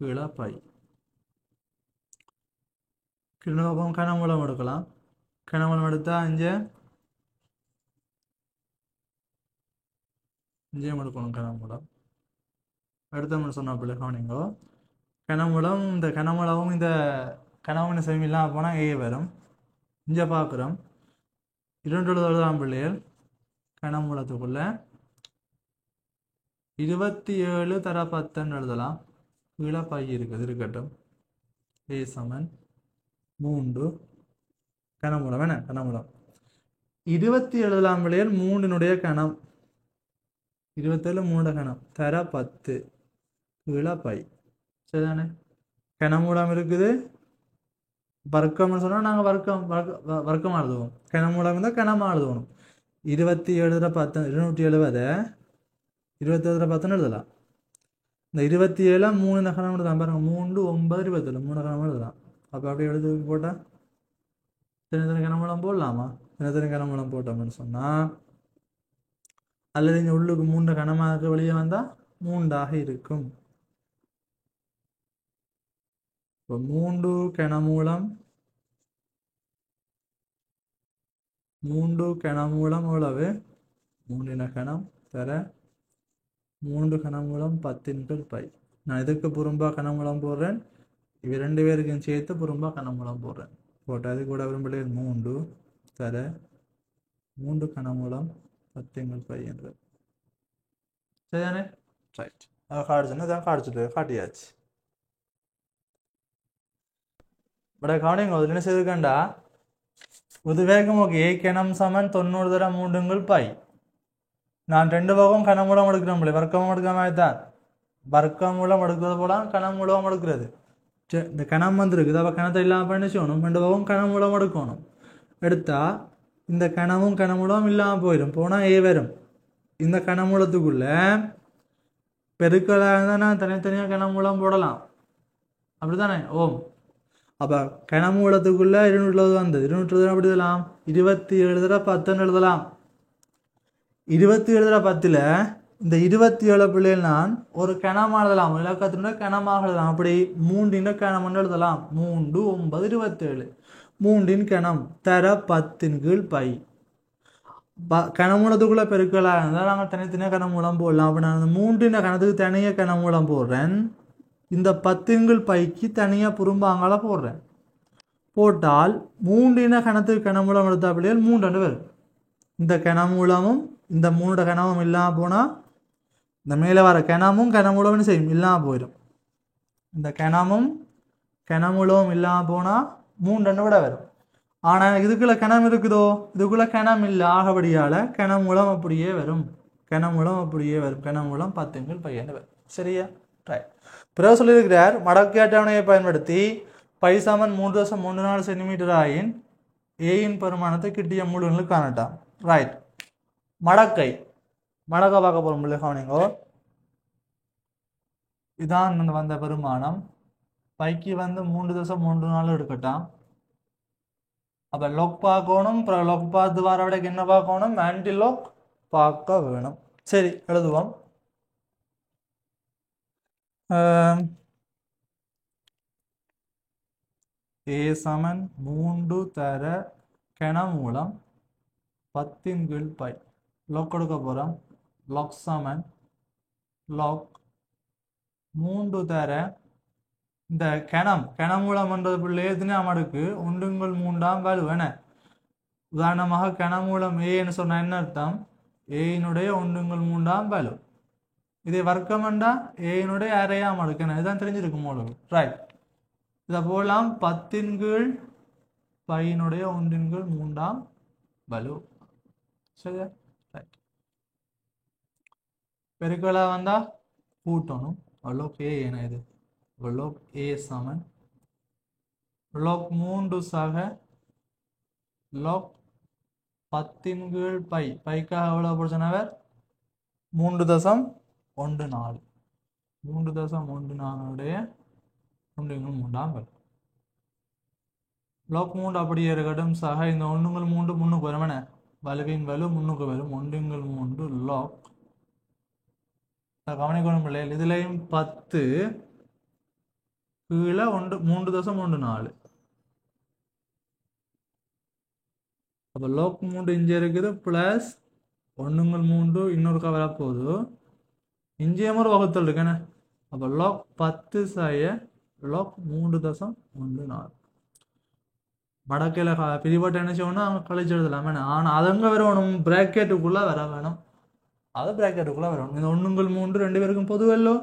கீழே பை. கிணக்கம் கனமூலம் எடுக்கலாம். கனமூலம் எடுத்தால் இங்கே எடுக்கணும். கனமூலம் எடுத்தோம்னு சொன்னாப்பில்ல கவனிங்கோ. கனமூலம் இந்த கனமூலமும் இந்த கனவுன்னு செமிலாம் போனால் ஏ வரும். இங்கே பார்க்குறோம் 2 பிள்ளைகள் கனமூலத்துக்குள்ள 27 தர 10 எழுதலாம். கீழே பை இருக்குது இருக்கட்டும். ஏ சமன் 3 கனமூலம் என்ன? கனமூலம் 27 பிள்ளைகள் 3 கணம் 27 3 கணம் தர 10 கீழே பை. சரிதானே? கனமூலம் இருக்குது. வர்க்கம்னு சொன்னால் நாங்கள் வர்க்கமாக எழுதுவோம். கனமூலம் இருந்தால் கனமாக எழுதுவோம். 27 தர 10 270 27 10 எழுதலாம். இந்த 27 3 கணம் எழுதலாம். பாருங்க 3 9 27 3 கணம் எழுதலாம். அப்போ அப்படியே எழுதி போட்டால் தினத்தனி கனமூலம் போடலாமா? தினத்தனி கனமூலம் போட்டோம்னு சொன்னால் அல்லது இங்கே உள்ளுக்கு 3 கனமாக வெளியே வந்தால் 3ஆக இருக்கும். இப்போ 3 கனமூலம் எவ்வளவு? 3 கணம் தர 3 கனமூலம் 10 பை. நான் இதுக்கு புறம்பா கனமூலம் போடுறேன். இவ 2 பேருக்கும் சேர்த்து புறம்பா கனமூலம் போடுறேன். போட்டால் அது கூட விரும்பலையே 3 தர 3 கனமூலம் 10 பை என்று. சரிதானே? ரைட். காடிச்சுன்னா தான் காட்டியாச்சு. பட் கவனிங்க, அதில் என்ன செய்திருக்கேன்டா உதுவேகம் ஓகே. ஏ கணம் சமன் 90 தர 3 பை. நான் 2 பக்கம் கனமூலம் எடுக்கிறேன். வர்க்கமும் எடுக்காம தான் வர்க்கமூலம் எடுக்கிறது போல கனமூலம் எடுக்கிறது. இந்த கணம் வந்துருக்குது. அப்போ கணத்தை இல்லாமல் பண்ணி செய்யணும். 2 பக்கம் கனமூலம் எடுக்கணும். எடுத்தா இந்த கணமும் கனமூலம் இல்லாமல் போயிடும். போனால் ஏ வரும். இந்த கனமூலத்துக்குள்ள பெருக்கலாக இருந்தால் நான் தனித்தனியாக கனமூலம் போடலாம். அப்படித்தானே? ஓம். அப்போ கனமூலத்துக்குள்ள 220 வந்தது. 220 எப்படி எழுதலாம்? 27 தர 10 எழுதலாம். 27 தர 10 இந்த 27 பிள்ளைகள் நான் ஒரு கணமாக எழுதலாம். இலக்கத்தினுடைய கணமாக எழுதலாம். அப்படி 3 கணம் எழுதலாம். 3 9 27 3 கணம் தர 10 பை. கனமூலத்துக்குள்ள பெருக்கலாக இருந்தால் நாங்கள் தனித்தனியாக கனமூலம் போடலாம். அப்போ நான் அந்த 3 கணத்துக்கு தனியாக கனமூலம் போடுறேன். இந்த 10 பைக்கு தனியாக புறம்பாங்கால போடுறேன். போட்டால் மூன்றின கணத்துக்கு கனமூலம் எடுத்த பிள்ளைகள் 3 வரும். இந்த கனமூலமும் இந்த 3 கனமும் இல்லாமல் போனால் இந்த மேலே வர கனமும் கனமூலமும் செய்யும் இல்லாமல் போயிடும். இந்த கனமும் கனமூலமும் இல்லாமல் போனால் 3 விட வரும். ஆனால் இதுக்குள்ள கணம் இருக்குதோ, இதுக்குள்ள கணம் இல்லை, ஆகபடியால் கனமூலம் அப்படியே வரும். கனமூலம் அப்படியே வரும். கனமூலம் 10 பையன் வரும். சரியா? ரைட். பிறகு சொல்லியிருக்கிறார், மடக்கை அட்டவணையை பயன்படுத்தி பை சமன் 3.34 சென்டிமீட்டர் ஆயின் ஏயின் பெருமானத்தை கிட்டிய மூலங்களுக்கு காணட்டாம். ரைட். மடக்கை பார்க்க போகிறோம். கவனிங்கோ, இதான் வந்த பெருமானம். பைக்கு 3.34 எடுக்கட்டாம். அப்போ லொக் பார்க்கணும். அப்புறம் லொக் பார்த்து வர விடைக்கு என்ன பார்க்கணும்? ஆன்டி லொக் பார்க்க வேணும். சரி, எழுதுவோம். ஏ சமன் 3 தர கனமூலம் 10/π. லொக் எடுக்க போகிறோம். லொக் சமன் லொக் 3 தர இந்த கனமூலம்ன்றது பிள்ளை எத்தனையாம் அடுக்கு? 1/3 வேண. உதாரணமாக கனமூலம் ஏன்னு சொன்ன என்ன அர்த்தம்? ஏயினுடைய 1/3 வேல்யூ. இதை வர்க்கம்ண்டா ஏயினுடைய அரையாம் அடுக்கு. இதுதான் தெரிஞ்சிருக்கும் உங்களுக்கு. ரைட். இதை போலாம் 10/π 1/3 வேல்யூ. சரியா? ரைட். பெருக்கலா வந்தா கூட்டணும். லோக் ஏ என்ன இது? log A சமன் log 3 சக log 10/π. பைக்காக எவ்வளோ போடுச்சனவர்? 3.14. 3.14 1/3 log 3 அப்படியே இருக்கட்டும். சக இந்த 1/3 முன்னுக்கு வரும். வலுவின் வலு முன்னுக்கு வரும். 1/3 log கவனிக்கணும் பிள்ளைகள். இதுலையும் 10 கீழே 3.14. அப்போ log 3 இங்கே இருக்குது. ப்ளஸ் 1/3 இன்னொரு கவரா போகுது. இங்கேயும் ஒரு வகுத்தல் இருக்குண்ணே. அப்போ log 10 சாய log 3.14. மடக்கையில் பிரிபட்டு என்ன செய்யணும்? அவங்க கழிச்சு எழுதலாமே. ஆனால் அதங்க வரணும், பிராக்கெட்டுக்குள்ளே வர வேணும். அது பிராக்கெட்டுக்குள்ளே வரணும். இந்த 1/3 2 பேருக்கும் பொதுவல்லோ.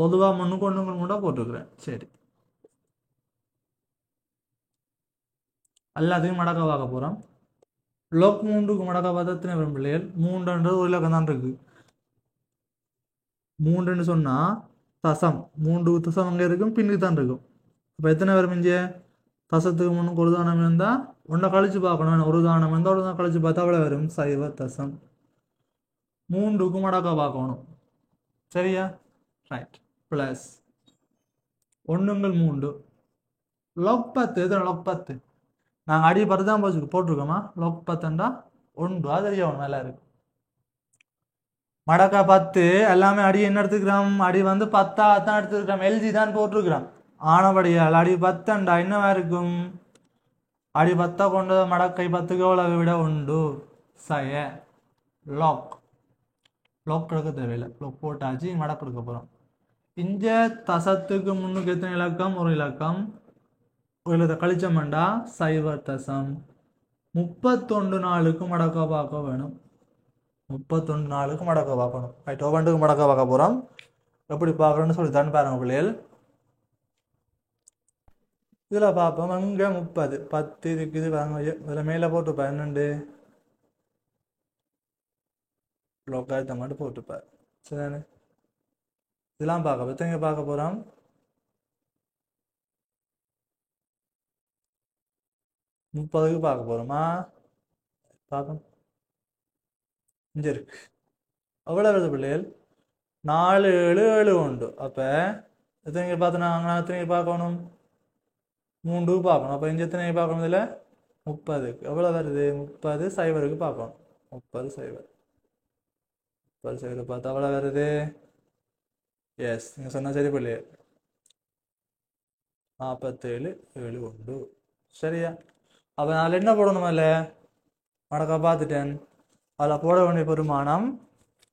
பொதுவாக 1/3 போட்டுருக்குறேன். சரி, எல்லாத்தையும் மடக்க பார்க்க போகிறோம். log 3க்கு மடக்க பார்த்தா எத்தனை வரும் பிள்ளைகள்? 3ன்றது ஒரு இலக்கம் தான் இருக்கு. 3ன்னு சொன்னால் தசம் 3 தசம் அங்கே இருக்கும், பின்னுக்கு தான் இருக்கும். அப்போ எத்தனை வரும்? இங்கே தசத்துக்கு முன்னுக்கு ஒரு தானம் இருந்தால் ஒன்றை கழிச்சு பார்க்கணும். ஒரு தானம் இருந்தால் ஒரு தான் கழிச்சு பார்த்தா அவ்வளோ வரும். 0 தசம் 3க்கு மடக்க பார்க்கணும். சரியா? ரைட். Plus 1/3 log 10. எத்தனை log 10? நாங்கள் அடி 10 தான் போட்டிருக்கோமா? log 10 1 அது தெரியணும். நல்லா இருக்கு. மடக்கா 10 எல்லாமே அடி என்ன எடுத்துக்கிறோம்? அடி 10 தான் எடுத்துக்கிறோம். எல்ஜி தான் போட்டிருக்கிறோம். ஆனபடியால் அடி 10 என்னவா இருக்கும்? அடி 10 கொண்டு மடக்கை 10க்கு எவ்வளவு விட உண்டு? சய லாக் எடுக்க தேவையில்லை. லொக் போட்டாச்சு. மடக்கு எடுக்க போகிறோம். இஞ்ச தசத்துக்கு முன்னுக்கு எத்தனை இலக்கம்? ஒரு இலக்கம். ஒரு கழிச்சோம்டா 0 தசம் 31 நாளுக்கு மடக்க பார்க்க வேணும். 31 நாளுக்கு மடக்க பார்க்கணும். ரைட். ஒவ்வொன்றுக்கு மடக்க பார்க்க போகிறோம். எப்படி பார்க்கணும்னு சொல்லி தான் பாருங்க பிள்ளைகள். இதில் பார்ப்போம். அங்கே 30 10 இருக்குது வாங்க. இதில் மேலே போட்டு 12 லோக்காயத்தை மட்டும் போட்டுப்பார். சரிதானே? இதெல்லாம் பார்க்க எத்தனை பார்க்க போகிறோம்? 30க்கு பார்க்க போகிறோமா? பார்க்கணும். இங்கே இருக்கு. அவ்வளோ வருது பிள்ளைகள். 4 7 7 உண்டு. அப்போ எத்தனை பார்த்தோன்னா நாங்கள் எத்தனை பார்க்கணும்? 3 பார்க்கணும். அப்போ இங்கே எத்தனை பார்க்கணும்? இதில் 30க்கு எவ்வளோ வருது? 30 0க்கு பார்க்கணும். 30 0 பார்த்தா அவ்வளோ வருது. எஸ், நீங்கள் சொன்னால் சரி பிள்ளைகள். 47 7 உண்டு. சரியா? அப்போ அதில் என்ன போடணும்? இல்லை மடக்கா பார்த்துட்டேன். அதில் போட வேண்டிய பெருமானம்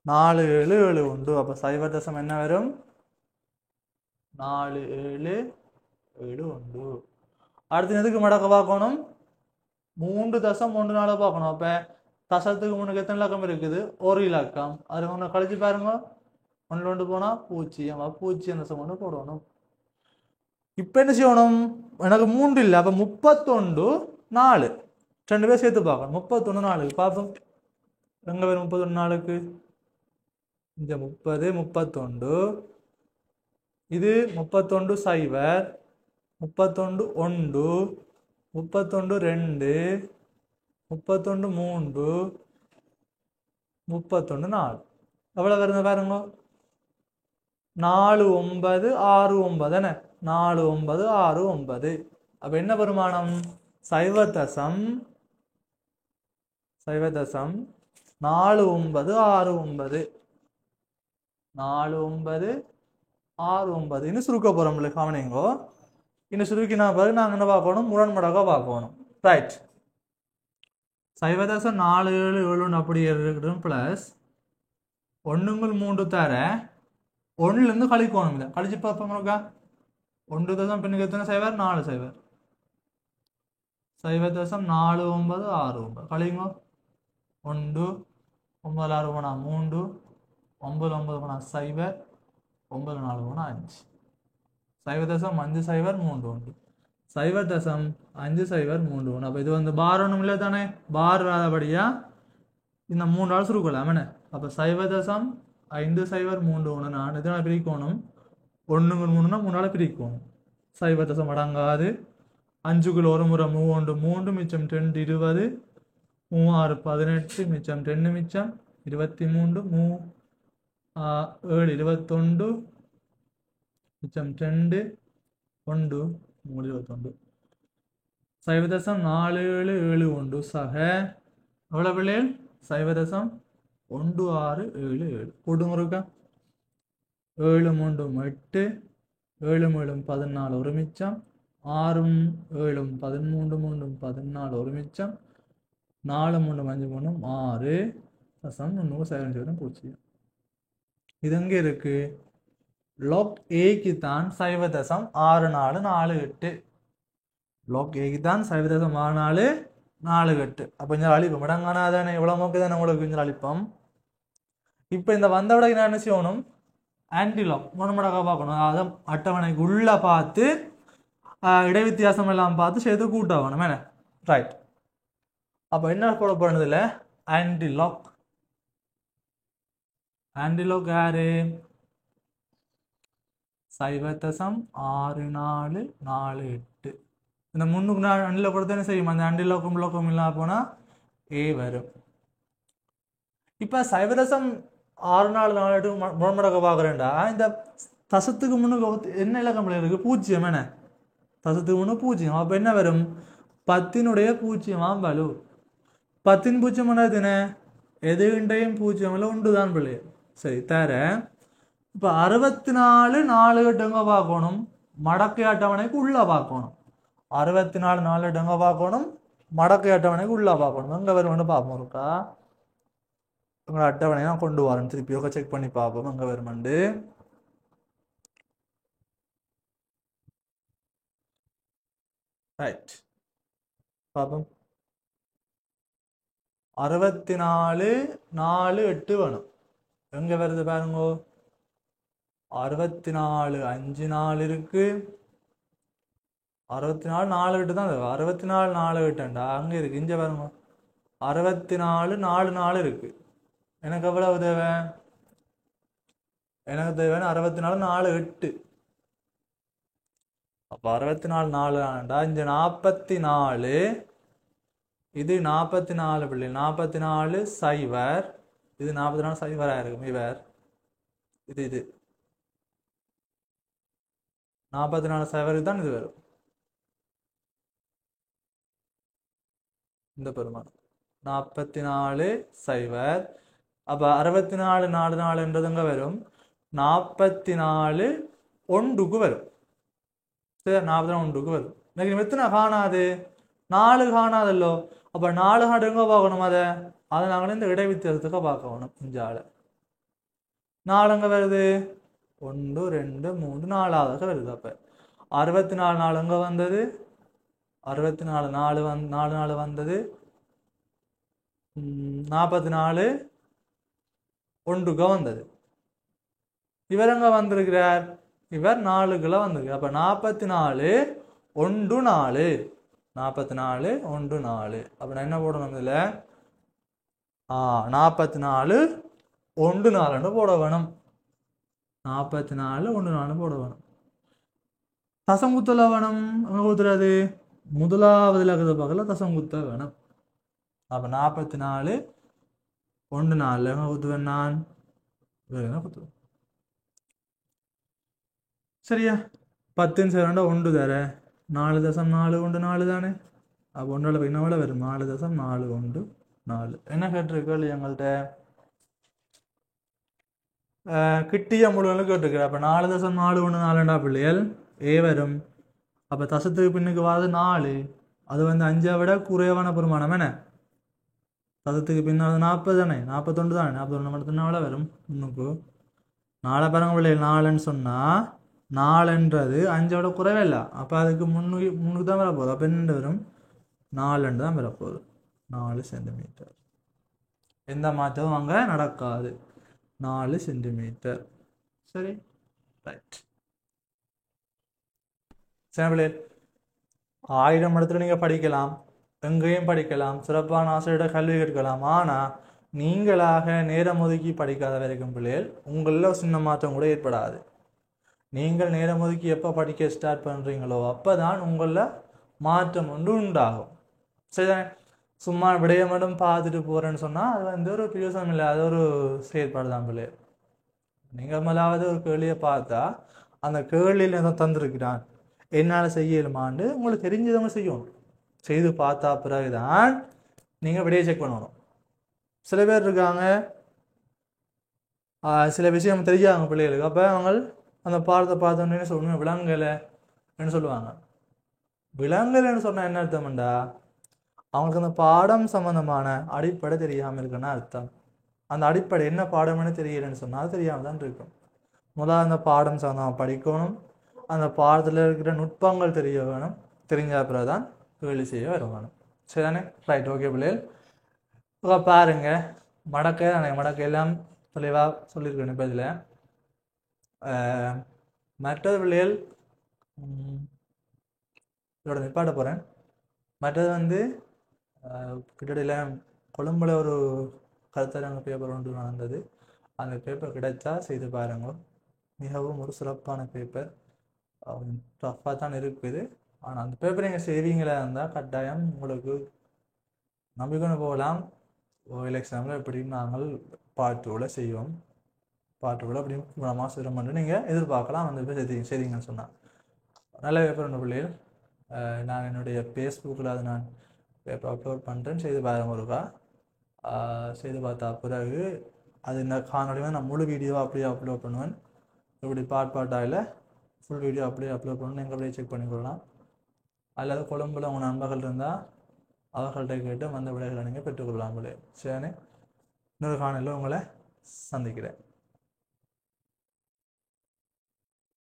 4 7 7 உண்டு. அப்போ 0 தசம் என்ன வரும்? 4 7 7 உண்டு. அடுத்து எதுக்கு மடக்க பார்க்கணும் 3.14 பார்க்கணும். அப்ப தசத்துக்கு முன்னுக்கு எத்தனை இலக்கம் இருக்குது ஒரு இலக்கம். அது ஒன்று கழிச்சு பாருங்க. ஒன்று கொண்டு போனா பூஜ்ஜியம். பூஜ்ஜியம் தசம் கொண்டு போடணும். இப்ப என்ன செய்யணும் எனக்கு 3 இல்லை. அப்ப 31 4 ரெண்டு பேர் சேர்த்து பார்க்கணும். 31 4 பார்ப்போம் எங்க வரும் 31 4க்கு இந்த 30 31 இது 31 0 31 1 31 2 31 3 31 4 எவ்வளவு வருது பாருங்க 4 9 6 9 என்ன 4 9 6 9. அப்ப என்ன பெருமானம் 0.0 4 9 6 9 4 9 6 9 இன்னும் சுருக்க போறோம் கவனிங்கோ. இன்னும் சுருக்கினா பிறகு நாங்கள் என்ன பார்க்கணும் முரண்மடக்கா பார்க்கணும். ரைட் 0.47 அப்படி இருக்கட்டும் பிளஸ் 1 தர 1லேருந்து கழிக்கணும். இல்லை கழிச்சு பார்ப்போம் இருக்கா 1 பின்னுக்கு எத்தனை 0 4 0 0.49 கழிங்க 1 9 6 போனா 3 9 9 போனா 0 9 4 போனா 5 0.50 0.50 அப்ப இது வந்து பார் ஒன்றும் இல்லை தானே பார் வராதபடியா இந்த 3 ஆள் சுருக்கலாம் என்ன. அப்ப 0.50 நான் இதனால பிரிக்கணும் 1 3னா 3 ஆள் பிரிக்கணும் 0 அடங்காது 5க்குள்ள ஒரு முறை 3 மிச்சம் 2 20 3 6 18 மிச்சம் 2 மிச்சம் 23 7 21 மிச்சம் 2 1 3 21 0.47 சக எவ்வளவு பிள்ளைகள் 0.1677 கூட்டுங்க இருக்கா 7 3 8 7 7 14 ஒரு மிச்சம் 6 7 13 3 14 ஒரு மிச்சம் 4 3 5 3 6 தசம் 0.0 இது எங்க இருக்கு லாக் ஏக்கு தான் 0.6448 லாக் ஏக்கு தான் 0.6448. அப்ப இந்த அழிப்போம் இடங்கானா தானே எவ்வளவு நோக்கு தானே உங்களுக்கு இந்த அழிப்போம். இப்ப இந்த வந்த விட என்ன செய்யணும் ஆன்டிலாக் முரண்மடக்கா பார்க்கணும். அதாவது அட்டவணைக்கு உள்ள பார்த்து இடை வித்தியாசம் எல்லாம் பார்த்து சேர்த்து கூட்டாகணும் என்ன. ரைட் அப்ப என்ன போட போறதுல ஆன்டிலாக் யாரு 0.6448 இந்த முன்னுக்கு அண்டில கொடுத்து என்ன செய்யும் அந்த அண்டிலோக்கம் லோக்கம் இல்லாம போனா ஏ வரும். இப்ப 0.6448 முரண்மடக்க பார்க்குறேன்டா இந்த தசத்துக்கு முன்னுக்கு என்ன இலக்கம் இருக்கு 0 என்ன தசத்துக்கு முன்னு 0. அப்ப என்ன வரும் 10னுடைய 0ஆம் வலு 10 0 என்ன எதுகின்றையும் 0 ஒன்றுதான் பிள்ளை. சரி தர இப்ப 64 4 எங்க பார்க்கணும் மடக்கை அட்டவணைக்கு உள்ள பார்க்கணும் 64 4 எங்க பார்க்கணும் மடக்கை அட்டவணைக்கு உள்ள பார்க்கணும். எங்க வரும்னு பார்ப்போம் இருக்கா உங்களோட அட்டவணையை நான் கொண்டு வரேன் திருப்பி செக் பண்ணி பார்ப்போம் எங்க வருமெண்டு. ரைட் பார்ப்போம் 64 4 8 வேணும் எங்க வருது பாருங்க 64 5 4 இருக்கு 64 4 8 தான் 64 4 8 அங்க இருக்கு இங்க பாருங்க 64 4 4 இருக்கு. எனக்கு எவ்வளவு தேவை எனக்கு தேவையான 64 4 8 அப்ப 64 4 ஆண்டா இங்க 44 இது 44 பிள்ளை 44 0 இது 44 0 இருக்கும் இவர் இது 44 0 தான் இது வரும் இந்த பெருமானம் 44 0. அப்ப 64 4 4 வரும் 44 1க்கு வரும் சரி 41க்கு வரும். எனக்கு எத்தனை காணாது 4 காணாதல்லோ. அப்ப 4 காடு எங்க பார்க்கணும் அதை நாங்களே இந்த இடை வித்தியாசத்துக்கு பார்க்கணும். இஞ்சால 4 எங்க வருது 1 2 3 4 வருது. அப்ப 64 4 எங்க வந்தது 64 4 நாள் வந்தது 44 ஒன்றுக்கு வந்தது. இவர் எங்க வந்திருக்கிறார்? இவர் 4க்குள்ள வந்திருக்கு. அப்ப 44 1 4 44 1 4. அப்ப நான் என்ன போடணும் இதுல? 44 1 4 போட வேணும். 44 1 4 போட வேணும். தசம் குத்தல வேணும். எங்க குத்துறது? முதலாவது இலக்கத்து பக்கத்துல தசம் குத்த வேணும். அப்ப 44 1 4 எங்க குத்துவேன் நான்? குத்துவேன். சரியா? 10 2 1 தர 4.4 1 4 தானே. அப்போ 1 என்ன வரும்? 4.4 1 4. என்ன கேட்டிருக்கோம் எங்கள்கிட்ட? கிட்டிய முழுவதும் கேட்டிருக்கிறேன். அப்போ 4.4 1 4 பிள்ளைகள் ஏ வரும். அப்போ தசத்துக்கு பின்னுக்கு வர்றது 4. அது வந்து 5 விட குறைவான பெருமானம் என்ன? தசத்துக்கு பின்னாடி 40 தானே, 41 தானே, 41 மட்டும் வரும் முன்னுக்கு. 4 பாருங்க பிள்ளைகள், 4ன்னு சொன்னா 4ன்றது 5 விட குறைவே இல்லை. அப்போ அதுக்கு முன்னுக்கு தான் வரப்போகுது. அப்போ என்ன வரும்? 4 தான் வரப்போகுது. 4 சென்டிமீட்டர். எந்த மாற்றமும் அங்கே நடக்காது. 4 சென்டிமீட்டர். சரி, ரைட். சரி, 1000 இடத்துல நீங்கள் படிக்கலாம், எங்கேயும் படிக்கலாம், சிறப்பான ஆசிரியரோட கல்வி கேட்கலாம். ஆனால் நீங்களாக நேரம் ஒதுக்கி படிக்காத வரைக்கும் பிள்ளைகள் உங்களில் சின்ன மாற்றம் கூட ஏற்படாது. நீங்கள் நேரம் ஒதுக்கி எப்போ படிக்க ஸ்டார்ட் பண்ணுறீங்களோ அப்போ தான் உங்களில் மாற்றம் ஒன்று உண்டாகும். சரிதானே? சும்மா விடைய மட்டும் பார்த்துட்டு போகிறேன்னு சொன்னால் அது வந்து ஒரு பிரயோசனம் இல்லாத ஒரு செயற்பாடு தான் பிள்ளைகள். நீங்கள் முதலாவது ஒரு கேள்வியை பார்த்தா அந்த கேள்வியில் எதை தந்திருக்கிறான், என்னால் செய்யலுமான்னு உங்களுக்கு தெரிஞ்சவங்க செய்யணும். செய்து பார்த்தா பிறகுதான் நீங்கள் விடையை செக் பண்ணணும். சில பேர் இருக்காங்க, சில விஷயம் தெரியாங்க பிள்ளைகளுக்கு. அப்போ அவங்க அந்த பாடத்தை பார்த்தோன்னே சொல்லணும் விலங்கலைன்னு சொல்லுவாங்க. விலங்கலைன்னு சொன்னால் என்ன அர்த்தம்டா? அவங்களுக்கு அந்த பாடம் சம்பந்தமான அடிப்படை தெரியாமல் இருக்குன்னு அர்த்தம். அந்த அடிப்படை என்ன பாடம்னு தெரியலன்னு சொன்னால் தெரியாமல் தான் இருக்கும். முதல்ல அந்த பாடம் சம்பந்தமாக படிக்கணும், அந்த பாடத்தில் இருக்கிற நுட்பங்கள் தெரிய வேணும். தெரிஞ்ச பிறகு தான் கேள்வி செய்ய வர வேணும். சரிதானே? ரைட், ஓகே பிள்ளைகள். இப்போ பாருங்க, மடக்கை எல்லாம் தெளிவாக சொல்லியிருக்கேன். இப்போ இதில் மற்றது பிள்ளைகள் இதோட நிப்பாட்ட போகிறேன். மற்றது வந்து கிட்டத்தட்ட கொழும்புல ஒரு கருத்தரங்க பேப்பர் ஒன்று நடந்தது. அந்த பேப்பர் கிடைச்சா செய்து பாருங்க. மிகவும் ஒரு சிறப்பான பேப்பர். டஃப்பாக தான் இருக்குது. ஆனால் அந்த பேப்பர் நீங்கள் செய்வீங்களா இருந்தால் கட்டாயம் உங்களுக்கு நம்பிக்கொண்டு போகலாம். எலெக்ஷனில் எப்படி நாங்கள் பாட்டுகளை செய்வோம், பாட்டுகளை அப்படி மூலமாக சிரமம் நீங்கள் எதிர்பார்க்கலாம். அந்த பேர் செய்தீங்கன்னு சொன்னால் நல்ல பேப்பர் ஒன்று பிள்ளைகள். நான் என்னுடைய ஃபேஸ்புக்கில் அதை நான் பேப்பர் அப்லோட் பண்ணுறேன். செய்து பாருங்க ஒருக்கா. செய்து பார்த்தா பிறகு அது இந்த காணொலியும் நான் முழு வீடியோவாக அப்படியே அப்லோட் பண்ணுவேன். இப்படி பாட்டாயில் ஃபுல் வீடியோ அப்படியே அப்லோட் பண்ணணும். நீங்கள் அப்படியே செக் பண்ணிக்கொள்ளலாம். அல்லது கொழும்புல உங்கள் நண்பர்கள் இருந்தால் அவர்கள்ட்ட கேட்டு வந்த விடைகளை நீங்கள் பெற்றுக்கொள்ளலாம். சரி, இன்னொரு காணொலியில் உங்களை சந்திக்கிறேன்.